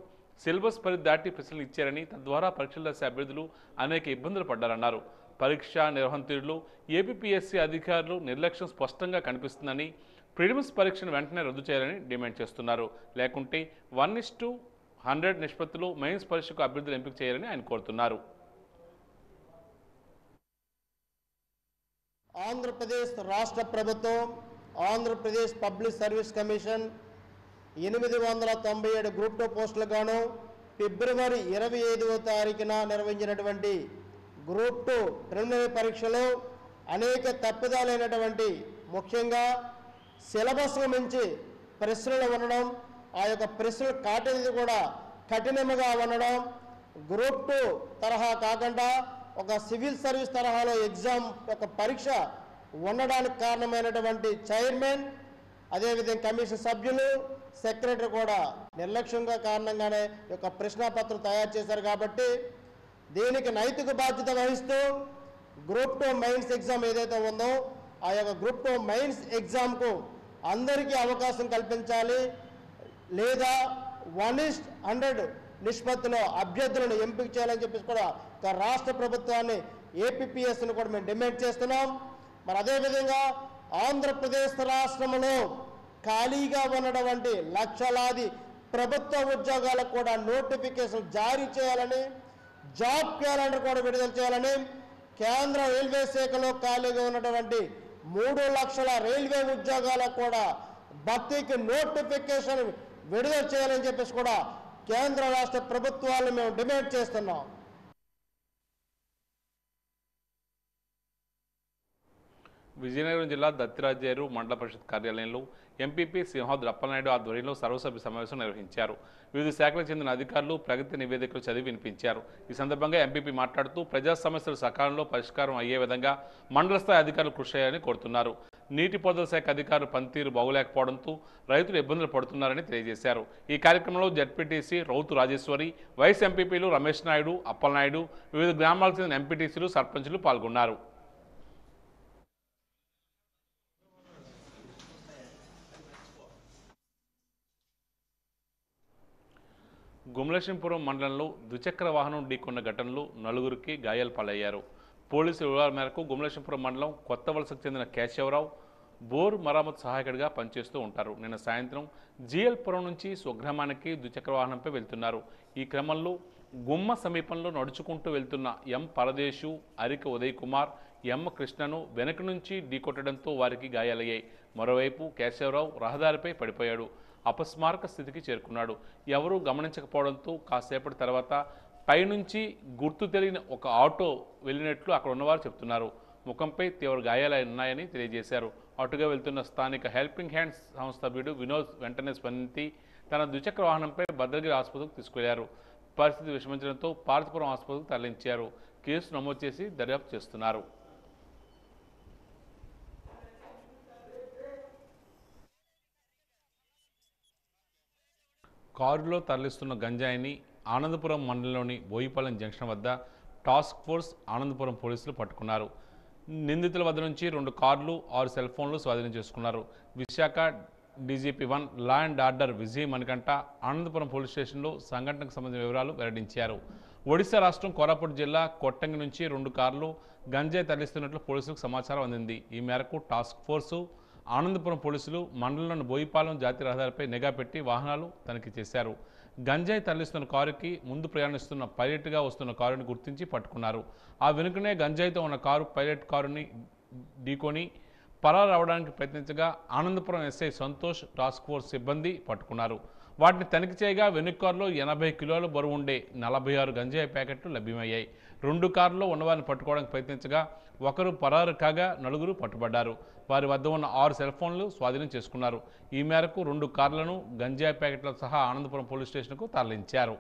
సిలబస్ పరిధి దాటి ప్రశ్నలు ఇచ్చారని, తద్వారా పరీక్షలు రాసే అభ్యర్థులు అనేక ఇబ్బందులు పడ్డారన్నారు. పరీక్ష నిర్వహణ తీరులో ఏపీపీఎస్సీ అధికారులు నిర్లక్ష్యం స్పష్టంగా కనిపిస్తుందని, ప్రిలిమ్స్ పరీక్షను వెంటనే రద్దు చేయాలని డిమాండ్ చేస్తున్నారు. లేకుంటే 1:100 నిష్పత్తిలో మెయిన్స్ పరీక్షకు అభ్యర్థులు ఎంపిక చేయాలని ఆయన కోరుతున్నారు. ఆంధ్రప్రదేశ్ రాష్ట్ర ప్రభుత్వం, Andhra Pradesh public service commission 897 group 2 పోస్టులు గాను ఫిబ్రవరి 25వ తారీఖున నిర్వహించినటువంటి గ్రూప్ 2 ప్రిలిమినరీ పరీక్షలో అనేక తప్పిదాలైనటువంటి, ముఖ్యంగా సిలబస్కు మించి ప్రశ్నలు ఉండడం, ఆ యొక్క ప్రశ్నలు కాటేది కూడా కఠినంగా ఉండడం, గ్రూప్ 2 తరహా కాకుండా ఒక సివిల్ సర్వీస్ తరహాలో ఎగ్జామ్ యొక్క పరీక్ష ఉండడానికి కారణమైనటువంటి చైర్మన్, అదేవిధంగా కమిషన్ సభ్యులు, సెక్రటరీ కూడా నిర్లక్ష్యంగా కారణంగానే యొక్క ప్రశ్నాపత్రం తయారు చేశారు. కాబట్టి దీనికి నైతిక బాధ్యత వహిస్తూ గ్రూప్ 2 మెయిన్స్ ఎగ్జామ్ ఏదైతే ఉందో ఆ యొక్క గ్రూప్ 2 మెయిన్స్ ఎగ్జామ్కు అందరికీ అవకాశం కల్పించాలి, లేదా 1:100 నిష్పత్తిలో అభ్యర్థులను ఎంపిక చేయాలని చెప్పేసి కూడా రాష్ట్ర ప్రభుత్వాన్ని, ఏపీపీఎస్ను కూడా మేము డిమాండ్ చేస్తున్నాం. మరి అదేవిధంగా ఆంధ్రప్రదేశ్ రాష్ట్రంలో ఖాళీగా ఉన్నటువంటి లక్షలాది ప్రభుత్వ ఉద్యోగాలకు కూడా నోటిఫికేషన్ జారీ చేయాలని, జాబ్ క్యాలెండర్ కూడా విడుదల చేయాలని, కేంద్ర రైల్వే శాఖలో ఖాళీగా ఉన్నటువంటి 3 లక్షల రైల్వే ఉద్యోగాలకు కూడా భర్తీకి నోటిఫికేషన్ విడుదల చేయాలని చెప్పేసి కూడా కేంద్ర రాష్ట్ర ప్రభుత్వాలను మేము డిమాండ్ చేస్తున్నాం. విజయనగరం జిల్లా దత్తిరాజేరు మండల పరిషత్ కార్యాలయంలో ఎంపీపీ సింహాద్రి అప్పలనాయుడు ఆధ్వర్యంలో సర్వసభ్య సమావేశం నిర్వహించారు. వివిధ శాఖలకు చెందిన అధికారులు ప్రగతి నివేదికలు చదివి వినిపించారు. ఈ సందర్భంగా ఎంపీపీ మాట్లాడుతూ ప్రజా సమస్యలు సకాలంలో పరిష్కారం అయ్యే విధంగా మండల స్థాయి అధికారులు కృషి చేయాలని కోరుతున్నారు. నీటిపారుదల శాఖ అధికారులు పనితీరు బాగులేకపోవడంతో రైతులు ఇబ్బందులు పడుతున్నారని తెలియజేశారు. ఈ కార్యక్రమంలో జడ్పీటీసీ రౌతు రాజేశ్వరి, వైస్ ఎంపీపీలు రమేష్ నాయుడు, అప్పలనాయుడు, వివిధ గ్రామాలకు చెందిన ఎంపీటీసీలు, సర్పంచులు పాల్గొన్నారు. గుమలక్ష్మీపురం మండలంలో ద్విచక్ర వాహనం ఢీకొన్న ఘటనలో 4గురికి గాయాలు పాలయ్యారు. పోలీసుల వివరాల మేరకు గుమలక్ష్మీపురం మండలం కొత్త వలసకు చెందిన కేశవరావు బోర్ మరామతు సహాయకుడిగా పనిచేస్తూ ఉంటారు. నిన్న సాయంత్రం జిఎల్పురం నుంచి స్వగ్రామానికి ద్విచక్ర వాహనంపై వెళ్తున్నారు. ఈ క్రమంలో గుమ్మ సమీపంలో నడుచుకుంటూ వెళ్తున్న ఎం పరదేశు, అరిక ఉదయ్ కుమార్, ఎం కృష్ణను వెనక నుంచి ఢీకొట్టడంతో వారికి గాయాలయ్యాయి. మరోవైపు కేశవరావు రహదారిపై పడిపోయాడు. అపస్మారక స్థితికి చేరుకున్నాడు. ఎవరూ గమనించకపోవడంతో కాసేపటి తర్వాత పైనుంచి గుర్తు తెలియని ఒక ఆటో వెళ్ళినట్లు అక్కడ ఉన్నవారు చెప్తున్నారు. ముఖంపై తీవ్ర గాయాలు ఉన్నాయని తెలియజేశారు. అటుగా వెళ్తున్న స్థానిక హెల్పింగ్ హ్యాండ్స్ సంస్థ సభ్యుడు వినోద్ వెంటనే స్పందించి తన ద్విచక్ర వాహనంపై భద్రగిరి ఆసుపత్రికి తీసుకెళ్లారు. పరిస్థితి విషమించడంతో పార్వతీపురం ఆసుపత్రికి తరలించారు. కేసు నమోదు చేసి దర్యాప్తు చేస్తున్నారు. కారులో తరలిస్తున్న గంజాయిని ఆనందపురం మండలంలోని బోయిపాలెం జంక్షన్ వద్ద టాస్క్ ఫోర్స్ ఆనందపురం పోలీసులు పట్టుకున్నారు. నిందితుల వద్ద నుంచి 2 కార్లు, 6 సెల్ ఫోన్లు స్వాధీనం చేసుకున్నారు. Visakha DGP 1 law and order Vijay Manikanta Anandapuram police స్టేషన్లో సంఘటనకు సంబంధించిన వివరాలు వెల్లడించారు. ఒడిశా రాష్ట్రం కోరాపుట్ జిల్లా కొట్టంగి నుంచి 2 కార్లు గంజాయి తరలిస్తున్నట్లు పోలీసులకు సమాచారం అందింది. ఈ మేరకు టాస్క్ ఫోర్సు ఆనందపురం పోలీసులు మండలంలోని బోయిపాలెం జాతీయ రహదారిపై నిఘా పెట్టి వాహనాలు తనిఖీ చేశారు. గంజాయి తరలిస్తున్న కారుకి ముందు ప్రయాణిస్తున్న పైలట్గా వస్తున్న కారుని గుర్తించి పట్టుకున్నారు. ఆ వెనుకనే గంజాయితో ఉన్న కారు పైలట్ కారుని ఢీకొని పరారు అవడానికి ప్రయత్నించగా Anandapuram SI Santosh, task force సిబ్బంది పట్టుకున్నారు. వాటిని తనిఖీ చేయగా వెనుక కారులో 80 కిలోల బరువు ఉండే 46 గంజాయి ప్యాకెట్లు లభ్యమయ్యాయి. 2 కార్లలో ఉన్నవారిని పట్టుకోవడానికి ప్రయత్నించగా ఒకరు పరారు కాగా 4గురు పట్టుబడ్డారు. వారి వద్ద ఉన్న 6 సెల్ ఫోన్లు స్వాధీనం చేసుకున్నారు. ఈ మేరకు 2 కార్లను గంజాయి ప్యాకెట్లతో సహా ఆనందపురం పోలీస్ స్టేషన్కు తరలించారు.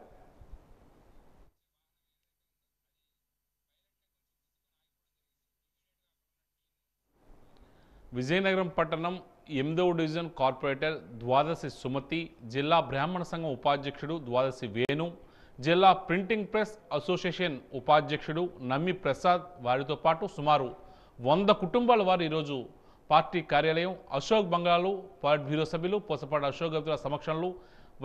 విజయనగరం పట్టణం 8వ డివిజన్ కార్పొరేటర్ ద్వాదశి సుమతి, జిల్లా బ్రాహ్మణ సంఘం ఉపాధ్యక్షుడు ద్వాదశి వేణు, జిల్లా ప్రింటింగ్ ప్రెస్ అసోసియేషన్ ఉపాధ్యక్షుడు నమ్మి ప్రసాద్, వారితో పాటు సుమారు 100 కుటుంబాల వారు ఈరోజు పార్టీ కార్యాలయం అశోక్ బంగ్లాలో పార్టీ బ్యూరో సభ్యులు పూసపాటి అశోక్ గౌతుల సమక్షంలో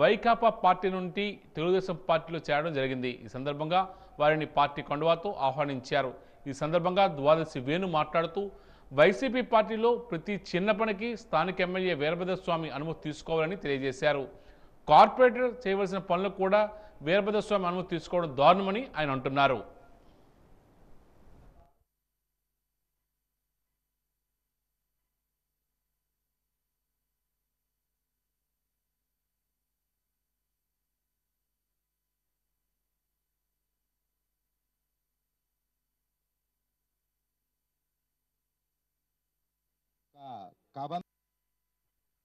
వైకాపా పార్టీ నుండి తెలుగుదేశం పార్టీలో చేరడం జరిగింది. ఈ సందర్భంగా వారిని పార్టీ కండువాతో ఆహ్వానించారు. ఈ సందర్భంగా ద్వాదశి వేణు మాట్లాడుతూ వైసీపీ పార్టీలో ప్రతి చిన్న పనికి స్థానిక ఎమ్మెల్యే వీరభద్రస్వామి అనుమతి తీసుకోవాలని తెలియజేశారు. కార్పొరేటర్ చేయవలసిన పనులకు కూడా వీరభద్రస్వామి అనుమతి తీసుకోవడం దారుణమని ఆయన అంటున్నారు.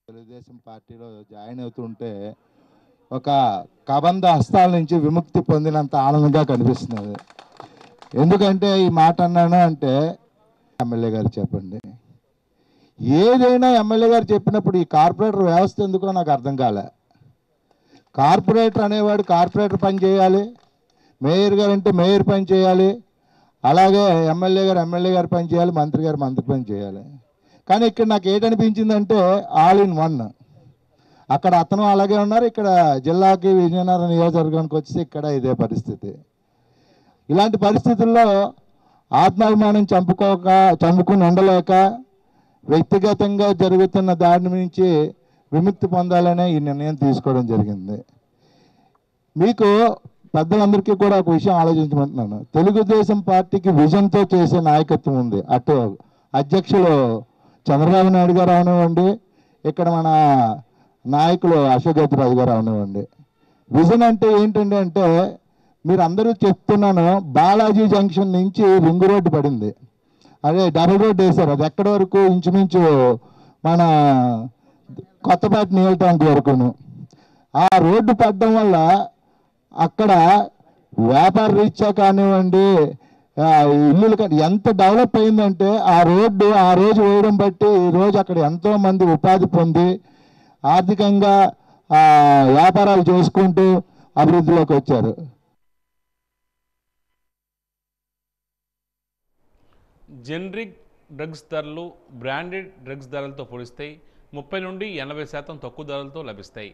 తెలుగుదేశం పార్టీలో జాయిన్ అవుతుంటే ఒక కబంధ హస్తాల నుంచి విముక్తి పొందినంత ఆనందంగా కనిపిస్తున్నది. ఎందుకంటే ఈ మాట అన్నాను అంటే ఎమ్మెల్యే గారు చెప్పండి, ఏదైనా ఎమ్మెల్యే గారు చెప్పినప్పుడు ఈ కార్పొరేటర్ వ్యవస్థ ఎందుకో నాకు అర్థం కాలే. కార్పొరేటర్ అనేవాడు కార్పొరేటర్ పని చేయాలి, మేయర్ గారు అంటే మేయర్ పని చేయాలి, అలాగే ఎమ్మెల్యే గారు పని చేయాలి, మంత్రి గారు మంత్రి పని చేయాలి. కానీ ఇక్కడ నాకు ఏంటనిపించిందంటే ఆల్ ఇన్ వన్. అక్కడ అతను అలాగే ఉన్నారు, ఇక్కడ జిల్లాకి విజయనగరం నియోజకవర్గానికి వచ్చి ఇక్కడ ఇదే పరిస్థితి. ఇలాంటి పరిస్థితుల్లో ఆత్మాభిమానం చంపుకుని ఉండలేక వ్యక్తిగతంగా జరుగుతున్న దాడి నుంచి విముక్తి పొందాలనే ఈ నిర్ణయం తీసుకోవడం జరిగింది. మీకు పెద్దలందరికీ కూడా ఒక విషయం ఆలోచించమంటున్నాను. తెలుగుదేశం పార్టీకి విజన్తో చేసే నాయకత్వం ఉంది. అటు అధ్యక్షులు చంద్రబాబు నాయుడు గారు అవనివ్వండి, ఇక్కడ మన నాయకులు అశోక్ గజరాజు గారు అవనివ్వండి. విజన్ అంటే ఏంటంటే అంటే మీరు అందరూ చెప్తున్నాను, బాలాజీ జంక్షన్ నుంచి రింగ్ రోడ్డు పడింది, అదే డబుల్ రోడ్డు వేశారు. అది ఎక్కడి వరకు ఇంచుమించు మన కొత్తపేట నియోజకవర్గం వరకును. ఆ రోడ్డు పడడం వల్ల అక్కడ వ్యాపార రీత్యా కానివ్వండి, ఇల్లులు ఎంత డెవలప్ అయిందంటే ఆ రోడ్డు ఆ రోజు వేయడం బట్టి ఈరోజు అక్కడ ఎంతోమంది ఉపాధి పొంది ఆర్థికంగా వ్యాపారాలు చేసుకుంటూ అభివృద్ధిలోకి వచ్చారు. జెనరిక్ డ్రగ్స్ ధరలు బ్రాండెడ్ డ్రగ్స్ ధరలతో పోలిస్తే 30 నుండి 80% తక్కువ ధరలతో లభిస్తాయి.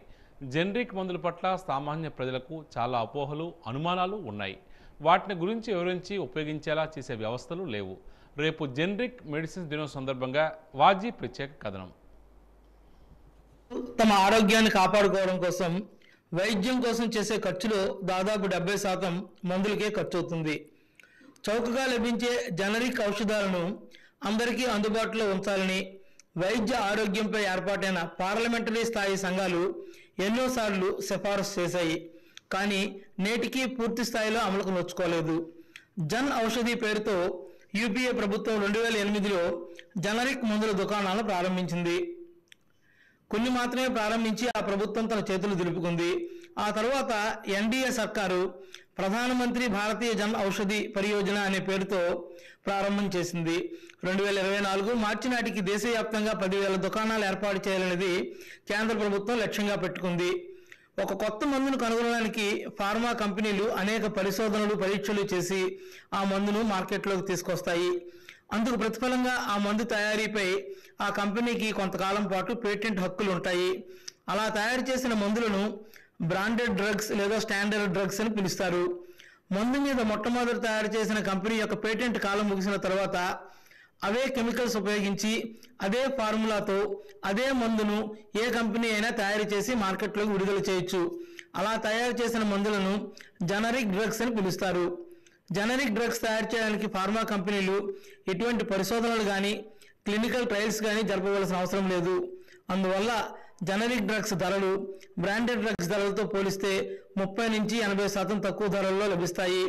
జెనరిక్ మందుల పట్ల సామాన్య ప్రజలకు చాలా అపోహలు, అనుమానాలు ఉన్నాయి. వాటిని గురించి వివరించి ఉపయోగించేలా చేసే వ్యవస్థలు లేవు. రేపు జెనరిక్ మెడిసిన్స్ దినోత్సవం సందర్భంగా వాజీ ప్రత్యేక కథనం. తమ ఆరోగ్యాన్ని కాపాడుకోవడం కోసం వైద్యం కోసం చేసే ఖర్చులో దాదాపు 70% మందులకే ఖర్చు అవుతుంది. చౌకగా లభించే జనరిక్ ఔషధాలను అందరికీ అందుబాటులో ఉంచాలని వైద్య ఆరోగ్యంపై ఏర్పాటైన పార్లమెంటరీ స్థాయి సంఘాలు ఎన్నోసార్లు సిఫారసు చేశాయి. కానీ నేటికి పూర్తి స్థాయిలో అమలుకు నోచుకోలేదు. జన్ ఔషధి పేరుతో యూపీఏ ప్రభుత్వం 2008లో జనరిక్ మందుల దుకాణాలను ప్రారంభించింది. కొన్ని మాత్రమే ప్రారంభించి ఆ ప్రభుత్వం తన చేతులు దులుపుకుంది. ఆ తర్వాత ఎన్డీఏ సర్కారు ప్రధానమంత్రి భారతీయ జన్ ఔషధి పరియోజన అనే పేరుతో ప్రారంభం చేసింది. 2024 మార్చి నాటికి దేశవ్యాప్తంగా 10,000 దుకాణాలు ఏర్పాటు చేయాలనేది కేంద్ర ప్రభుత్వం లక్ష్యంగా పెట్టుకుంది. ఒక కొత్త మందును కనుగొనడానికి ఫార్మా కంపెనీలు అనేక పరిశోధనలు, పరీక్షలు చేసి ఆ మందును మార్కెట్లోకి తీసుకొస్తాయి. అందుకు ప్రతిఫలంగా ఆ మందు తయారీపై ఆ కంపెనీకి కొంతకాలం పాటు పేటెంట్ హక్కులు ఉంటాయి. అలా తయారు చేసిన మందులను బ్రాండెడ్ డ్రగ్స్ లేదా స్టాండర్డ్ డ్రగ్స్ అని పిలుస్తారు. మందు మీద మొట్టమొదటి తయారు చేసిన కంపెనీ యొక్క పేటెంట్ కాలం ముగిసిన తర్వాత అవే కెమికల్స్ ఉపయోగించి అదే ఫార్ములాతో అదే మందును ఏ కంపెనీ అయినా తయారు చేసి మార్కెట్లోకి విడుదల చేయొచ్చు. అలా తయారు చేసిన మందులను జనరిక్ డ్రగ్స్ అని పిలుస్తారు. జనరిక్ డ్రగ్స్ తయారు చేయడానికి ఫార్మా కంపెనీలు ఎటువంటి పరిశోధనలు కానీ క్లినికల్ ట్రయల్స్ కానీ జరపవలసిన అవసరం లేదు. అందువల్ల జనరిక్ డ్రగ్స్ ధరలు బ్రాండెడ్ డ్రగ్స్ ధరలతో పోలిస్తే 30 నుంచి 80% తక్కువ ధరల్లో లభిస్తాయి.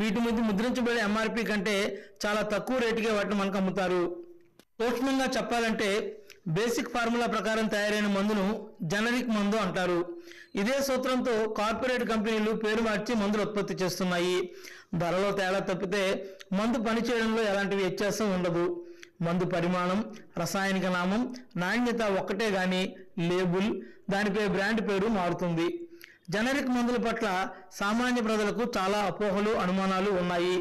వీటి మీద ముద్రించబడే ఎంఆర్పి కంటే చాలా తక్కువ రేటుకే వాటిని మనకు అమ్ముతారు. సూక్ష్మంగా చెప్పాలంటే బేసిక్ ఫార్ములా ప్రకారం తయారైన మందును జనరిక్ మందు అంటారు. ఇదే సూత్రంతో కార్పొరేట్ కంపెనీలు పేరు మార్చి మందులు ఉత్పత్తి చేస్తున్నాయి. ధరలో తేడా తప్పితే మందు పనిచేయడంలో ఎలాంటి వ్యత్యాసం ఉండదు. మందు పరిమాణం, రసాయనిక నామం, నాణ్యత ఒక్కటే గాని లేబుల్, దానిపై బ్రాండ్ పేరు మారుతుంది. జనరిక్ మందుల పట్ల సామాన్య ప్రజలకు చాలా అపోహలు, అనుమానాలు ఉన్నాయి.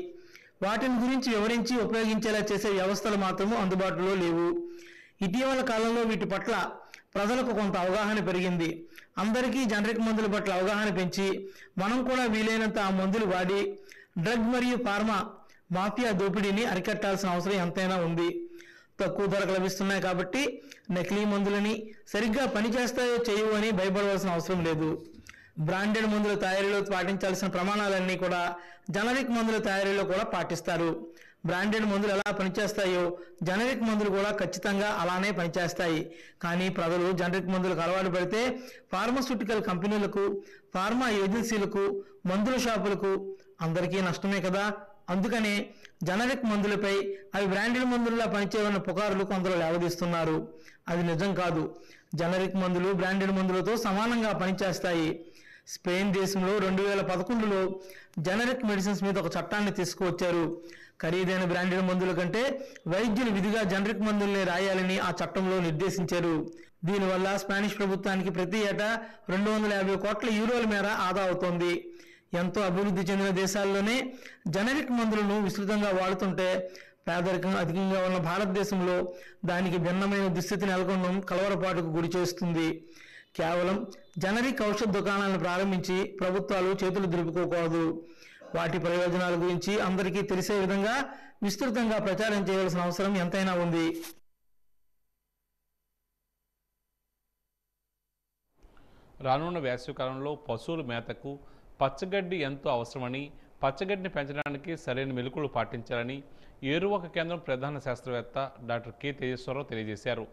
వాటిని గురించి వివరించి ఉపయోగించేలా చేసే వ్యవస్థలు మాత్రము అందుబాటులో లేవు. ఇటీవల కాలంలో వీటి పట్ల ప్రజలకు కొంత అవగాహన పెరిగింది. అందరికీ జనరిక్ మందుల పట్ల అవగాహన పెంచి మనం కూడా వీలైనంత ఆ మందులు వాడి డ్రగ్ మరియు ఫార్మా మాఫియా దోపిడీని అరికట్టాల్సిన అవసరం ఎంతైనా ఉంది. తక్కువ ధరకు లభిస్తున్నాయి కాబట్టి నకిలీ మందులని సరిగ్గా పనిచేస్తాయో చేయవు అని భయపడవలసిన అవసరం లేదు. బ్రాండెడ్ మందుల తయారీలో పాటించాల్సిన ప్రమాణాలన్నీ కూడా జనరిక్ మందుల తయారీలో కూడా పాటిస్తారు. బ్రాండెడ్ మందులు ఎలా పనిచేస్తాయో జనరిక్ మందులు కూడా ఖచ్చితంగా అలానే పనిచేస్తాయి. కానీ ప్రజలు జనరిక్ మందులకు అలవాటు పడితే ఫార్మాస్యూటికల్ కంపెనీలకు, ఫార్మా ఏజెన్సీలకు, మందుల షాపులకు అందరికీ నష్టమే కదా. అందుకని జనరిక్ మందులపై అవి బ్రాండెడ్ మందుల్లా పనిచేయవన్న పుకారులు కొందరు లేవదీస్తున్నారు. అది నిజం కాదు. జనరిక్ మందులు బ్రాండెడ్ మందులతో సమానంగా పనిచేస్తాయి. స్పెయిన్ దేశంలో 2011లో జనరిక్ మెడిసిన్స్ మీద ఒక చట్టాన్ని తీసుకువచ్చారు. ఖరీదైన బ్రాండెడ్ మందుల కంటే వైద్యులు విధిగా జనరిక్ మందుల్ని రాయాలని ఆ చట్టంలో నిర్దేశించారు. దీనివల్ల స్పానిష్ ప్రభుత్వానికి ప్రతి ఏటా 250 కోట్ల యూరోల మేర ఆదా అవుతోంది. ఎంతో అభివృద్ధి చెందిన దేశాల్లోనే జనరిక్ మందులను విస్తృతంగా వాడుతుంటే పేదరికం అధికంగా ఉన్న భారతదేశంలో దానికి భిన్నమైన దుస్థితి నెలకొనడం కలవరపాటుకు గురి చేస్తుంది. కేవలం జనరిక్ ఔషధ దుకాణాలను ప్రారంభించి ప్రభుత్వాలు చేతులు దులుపుకోకూడదు. వాటి ప్రయోజనాల గురించి అందరికీ తెలిసే విధంగా విస్తృతంగా ప్రచారం చేయవలసిన అవసరం ఎంతైనా ఉంది. రానున్న వేసవికాలంలో పశువుల మేతకు పచ్చగడ్డి ఎంతో అవసరమని, పచ్చగడ్డిని పెంచడానికి సరైన మెలకువలు పాటించాలని ఏరువాక కేంద్రం ప్రధాన శాస్త్రవేత్త డాక్టర్ కె తేజేశ్వరరావు తెలియజేశారు.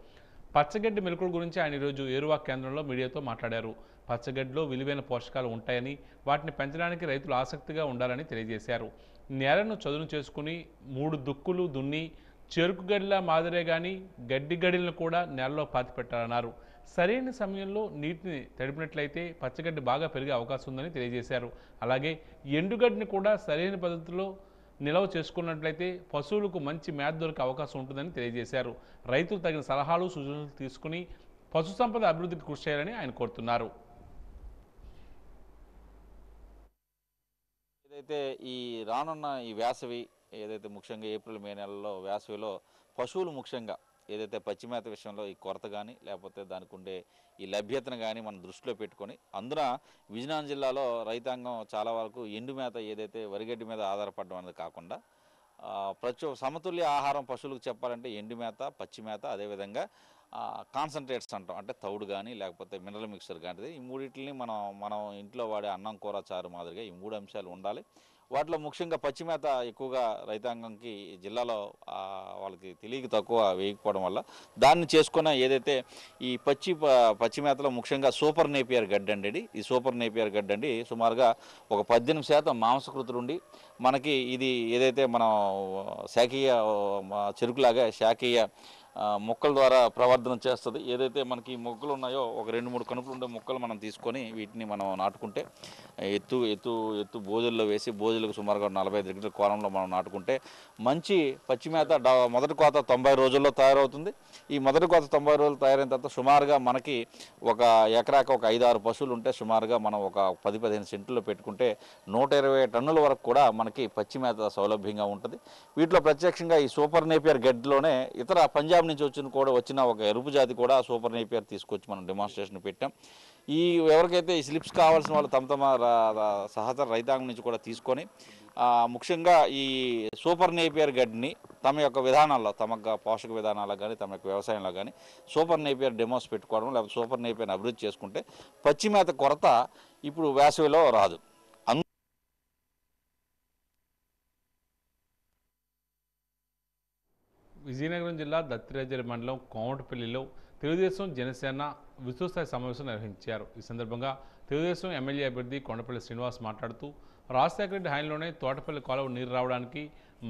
పచ్చగడ్డి మెలకువల గురించి ఆయన ఈరోజు ఏరువాక కేంద్రంలో మీడియాతో మాట్లాడారు. పచ్చగడ్డిలో విలువైన పోషకాలు ఉంటాయని, వాటిని పెంచడానికి రైతులు ఆసక్తిగా ఉండాలని తెలియజేశారు. నేలను చదును చేసుకుని 3 దుక్కులు దున్ని చెరుకు గడిలా మాదిరే కానీ గడ్డి గడిలను కూడా నేలలో పాతిపెట్టాలన్నారు. సరైన సమయంలో నీటిని తడిపినట్లయితే పచ్చగడ్డి బాగా పెరిగే అవకాశం ఉందని తెలియజేశారు. అలాగే ఎండుగడ్డిని కూడా సరైన పద్ధతిలో నిల్వ చేసుకున్నట్లయితే పశువులకు మంచి మేత దొరికే అవకాశం ఉంటుందని తెలియజేశారు. రైతులు తగిన సలహాలు సూచనలు తీసుకుని పశు సంపద అభివృద్ధికి కృషి చేయాలని ఆయన కోరుతున్నారు. ఏదైతే ఈ రానున్న ఈ వేసవి ఏదైతే ముఖ్యంగా ఏప్రిల్ మే నెలలో వేసవిలో పశువులు ముఖ్యంగా ఏదైతే పచ్చిమేత విషయంలో ఈ కొరత కానీ లేకపోతే దానికి ఉండే ఈ లభ్యతను కానీ మనం దృష్టిలో పెట్టుకొని అందున విజయనగరం జిల్లాలో రైతాంగం చాలా వరకు ఎండు మేత ఏదైతే వరిగడ్డి మీద ఆధారపడడం అనేది కాకుండా ప్రతి సమతుల్య ఆహారం పశువులకు చెప్పాలంటే ఎండు మేత, పచ్చి మేత, అదేవిధంగా కాన్సన్ట్రేట్స్ అంటాం, అంటే తౌడు కానీ లేకపోతే మినరల్ మిక్చర్ కానీ ఈ మూడింటిని మనం ఇంట్లో వాడే అన్నం కూర చారు మాదిరిగా ఈ 3 అంశాలు ఉండాలి. వాటిలో ముఖ్యంగా పచ్చిమేత ఎక్కువగా రైతాంగంకి జిల్లాలో వాళ్ళకి తెలియక తక్కువ వేయకపోవడం వల్ల దాన్ని చేసుకున్న ఏదైతే ఈ పచ్చిమేతలో ముఖ్యంగా సూపర్ నేపియర్ గడ్డి అండి. ఈ సూపర్ నేపియర్ గడ్డి అండి సుమారుగా ఒక 18% మాంసకృతులు ఉండి మనకి ఇది ఏదైతే మనం శాఖీయ చెరుకులాగా శాఖీయ మొక్కల ద్వారా ప్రవర్ధన చేస్తుంది. ఏదైతే మనకి మొక్కలు ఉన్నాయో ఒక 2-3 కనుపులు ఉండే మొక్కలు మనం తీసుకొని వీటిని మనం నాటుకుంటే ఎత్తు బోజుల్లో వేసి బోజులకు సుమారుగా 45 డిగ్రీల కోణంలో మనం నాటుకుంటే మంచి పచ్చిమేత మొదటి కోత 90 రోజుల్లో తయారవుతుంది. ఈ మొదటి కోత 90 రోజులు తయారైన తర్వాత సుమారుగా మనకి ఒక ఎకరాకు ఒక 5-6 పశువులు ఉంటే సుమారుగా మనం ఒక 10-15 సెంట్లో పెట్టుకుంటే 120 టన్నుల వరకు కూడా మనకి పచ్చిమేత సౌలభ్యంగా ఉంటుంది. వీటిలో ప్రత్యక్షంగా ఈ సూపర్ నేపియర్ గడ్డిలోనే ఇతర పంజాబ్ నుంచి వచ్చిన ఒక ఎరుపు జాతి కూడా సూపర్ నేపియర్ తీసుకొచ్చి మనం డెమాన్స్ట్రేషన్ పెట్టాం. ఈ ఎవరికైతే ఈ స్లిప్స్ కావాల్సిన వాళ్ళు తమ సహచర రైతాంగం నుంచి కూడా తీసుకొని ముఖ్యంగా ఈ సూపర్ నేపియర్ గడ్డిని తమ యొక్క విధానాల్లో తమ పోషక విధానాలకు కానీ తమ యొక్క వ్యవసాయంలో కానీ సూపర్ నేపియర్ డెమోస్ పెట్టుకోవడం లేకపోతే సూపర్ నేపియర్ అభివృద్ధి చేసుకుంటే పచ్చిమేత కొరత ఇప్పుడు వేసవిలో రాదు. విజయనగరం జిల్లా దత్తిరాజరి మండలం కోమటపల్లిలో తెలుగుదేశం జనసేన విస్తృతస్థాయి సమావేశం నిర్వహించారు. ఈ సందర్భంగా తెలుగుదేశం ఎమ్మెల్యే అభ్యర్థి కొండపల్లి శ్రీనివాస్ మాట్లాడుతూ రాజశేఖర రెడ్డి హయాంలోనే తోటపల్లి కాలువ నీరు రావడానికి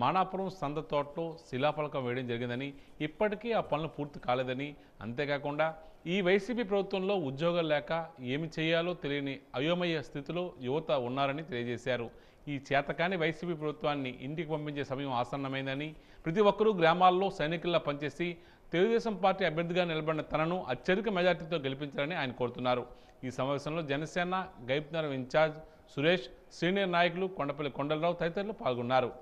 మానాపురం సంద తోటలో శిలాఫలకం వేయడం జరిగిందని, ఇప్పటికీ ఆ పనులు పూర్తి కాలేదని, అంతేకాకుండా ఈ వైసీపీ ప్రభుత్వంలో ఉద్యోగాలు లేక ఏమి చేయాలో తెలియని అయోమయ స్థితిలో యువత ఉన్నారని తెలియజేశారు. ఈ చేతకాని వైసీపీ ప్రభుత్వాన్ని ఇంటికి పంపించే సమయం ఆసన్నమైందని, ప్రతి ఒక్కరూ గ్రామాల్లో సైనికుల్లా పనిచేసి తెలుగుదేశం పార్టీ అభ్యర్థిగా నిలబడిన తనను అత్యధిక మెజార్టీతో గెలిపించాలని ఆయన కోరుతున్నారు. ఈ సమావేశంలో జనసేన గైప్నగరం ఇన్ఛార్జ్ సురేష్, సీనియర్ నాయకులు కొండపల్లి కొండలరావు తదితరులు పాల్గొన్నారు.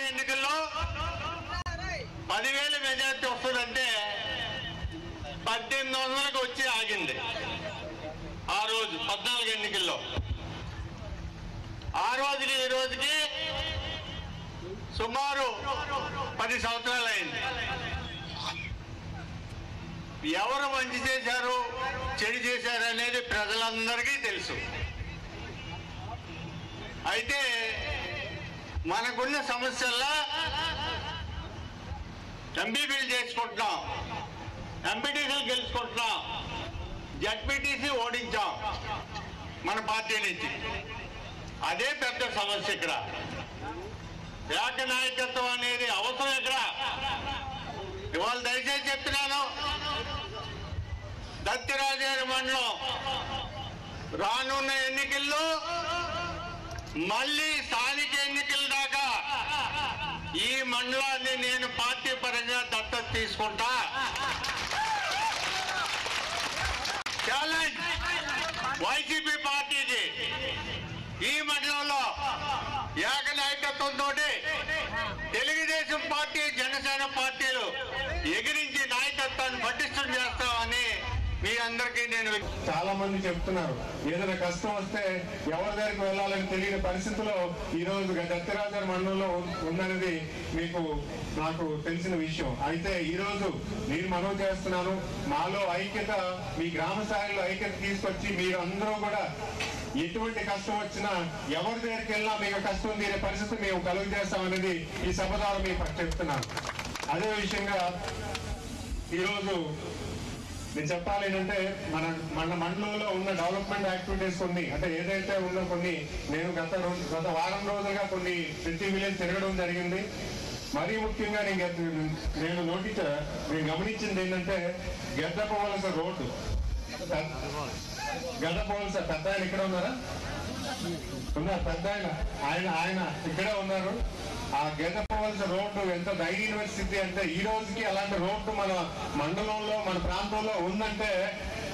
ఎన్నికల్లో 10,000 మెజార్టీ వస్తుందంటే 1800లకు వచ్చి ఆగింది. ఆ రోజు 14 ఎన్నికల్లో ఆ రోజుకి ఈ రోజుకి సుమారు 10 సంవత్సరాలు అయింది. ఎవరు మంచి చేశారు చెడు చేశారు అనేది ప్రజలందరికీ తెలుసు. అయితే మనకున్న సమస్యల్లో ఎంపీపీలు చేసుకుంటున్నాం, ఎంపీటీసీలు గెలుచుకుంటున్నాం, జడ్పీటీసీ ఓడించాం. మన పార్టీ నుంచి. అదే పెద్ద సమస్య ఇక్కడ. ఏక నాయకత్వం అనేది అవసరం ఇక్కడ. ఇవాళ దయచేసి చెప్తున్నాను, దత్తిరాజేరు మండలం రానున్న ఎన్నికల్లో మళ్ళీ స్థానిక ఎన్నికల దాకా ఈ మండలాన్ని నేను పార్టీ పరంగా దత్తత తీసుకుంటా. ఛాలెంజ్ వైసీపీ పార్టీకి ఈ మండలంలో ఏక నాయకత్వంతో తెలుగుదేశం పార్టీ, జనసేన పార్టీలు ఎగిరించి నాయకత్వాన్ని పటిష్టం చేస్తామని మీ అందరికీ నేను. చాలా మంది చెప్తున్నారు ఏదైనా కష్టం వస్తే ఎవరి దగ్గరికి వెళ్ళాలని తెలియని పరిస్థితిలో ఈ రోజు దత్తిరాజేరు మండలంలో ఉందనేది నాకు తెలిసిన విషయం. అయితే ఈ రోజు నేను మనవి చేస్తున్నాను, మాలో ఐక్యత, మీ గ్రామ స్థాయిలో ఐక్యత తీసుకొచ్చి మీరు అందరూ కూడా ఎటువంటి కష్టం వచ్చినా ఎవరి దగ్గరికి వెళ్ళినా మీకు కష్టం తీరే పరిస్థితి మేము కలుగు చేస్తామనేది ఈ సభ ద్వారా మీకు చెప్తున్నాను. అదే విషయంగా ఈరోజు నేను చెప్పాలి ఏంటంటే మన మండలంలో ఉన్న డెవలప్మెంట్ యాక్టివిటీస్ కొన్ని, అంటే ఏదైతే ఉన్న కొన్ని నేను గత వారం రోజులుగా కొన్ని ప్రతి విలేజ్ తిరగడం జరిగింది. మరీ ముఖ్యంగా నేను గమనించింది ఏంటంటే గెద్దపవలస రోడ్డు, గెద్దపవలస పెద్ద ఆయన ఇక్కడ ఉన్నారా? ఉన్నారు పెద్ద ఆయన ఇక్కడే ఉన్నారు. ఆ గెద్దపవలస రోడ్డు ఎంత దయనీయ స్థితి అంటే ఈ రోజుకి అలాంటి రోడ్డు మన మండలంలో, మన ప్రాంతంలో ఉందంటే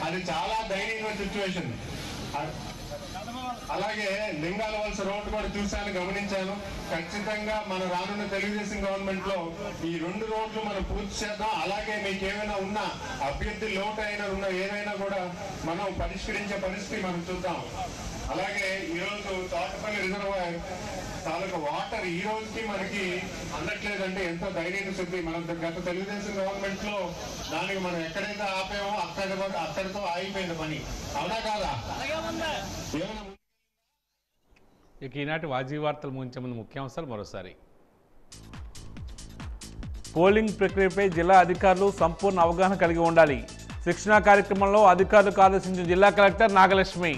అది చాలా దయనీయ సిచ్యువేషన్. అలాగే లింగాల వలస రోడ్డు కూడా చూశాను, గమనించాను. ఖచ్చితంగా మన రానున్న తెలుగుదేశం గవర్నమెంట్ లో ఈ 2 రోడ్లు మనం పూర్తి చేద్దాం. అలాగే మీకు ఏమైనా ఉన్న అభ్యర్థి లోటు అయినా ఉన్న ఏదైనా కూడా మనం పరిష్కరించే పరిస్థితి మనం చూద్దాం. అలాగే ఈరోజు తోటపల్లి రిజర్వాయర్ తాలూకా వాటర్ ఈ రోజుకి మనకి అందట్లేదంటే ఎంతో దయనీయ స్థితి. మనం గత తెలుగుదేశం గవర్నమెంట్ లో దానికి మనం ఎక్కడైతే ఆపామో అక్కడితో ఆగిపోయింది పని. అవునా కాదా? ఏమైనా ఇక ఈనాటి వాజీ వార్తలు ముగించే ముందు ముఖ్యాంశాలు మరోసారి. పోలింగ్ ప్రక్రియపై జిల్లా అధికారులు సంపూర్ణ అవగాహన కలిగి ఉండాలి. శిక్షణా కార్యక్రమంలో అధికారులకు ఆదేశించిన జిల్లా కలెక్టర్ నాగలక్ష్మి.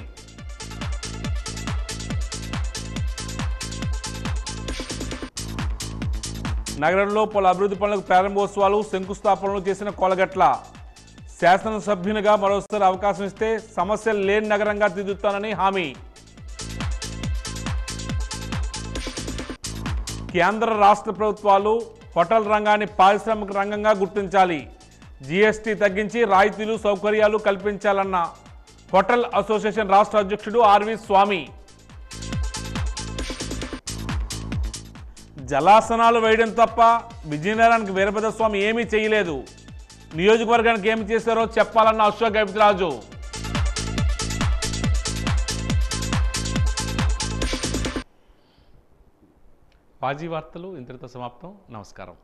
నగరంలో పలు అభివృద్ధి పనులకు ప్రారంభోత్సవాలు, శంకుస్థాపనలు చేసిన కోలగట్ల. శాసనసభ్యునిగా మరోసారి అవకాశం ఇస్తే సమస్యలు లేని నగరంగా తీర్చుతానని హామీ. కేంద్ర రాష్ట్ర ప్రభుత్వాలు హోటల్ రంగాన్ని పారిశ్రామిక రంగంగా గుర్తించాలి. జీఎస్టీ తగ్గించి రాయితీలు, సౌకర్యాలు కల్పించాలన్న హోటల్ అసోసియేషన్ రాష్ట్ర అధ్యక్షుడు ఆర్వి స్వామి. జలాసనాలు వేయడం తప్ప విజయనగరానికి వీరభద్రస్వామి ఏమీ చేయలేదు. నియోజకవర్గానికి ఏమి చేశారో చెప్పాలన్న అశోక్ గజపతిరాజు. వాజీ వార్తలు ఇంతటితో సమాప్తం. నమస్కారం.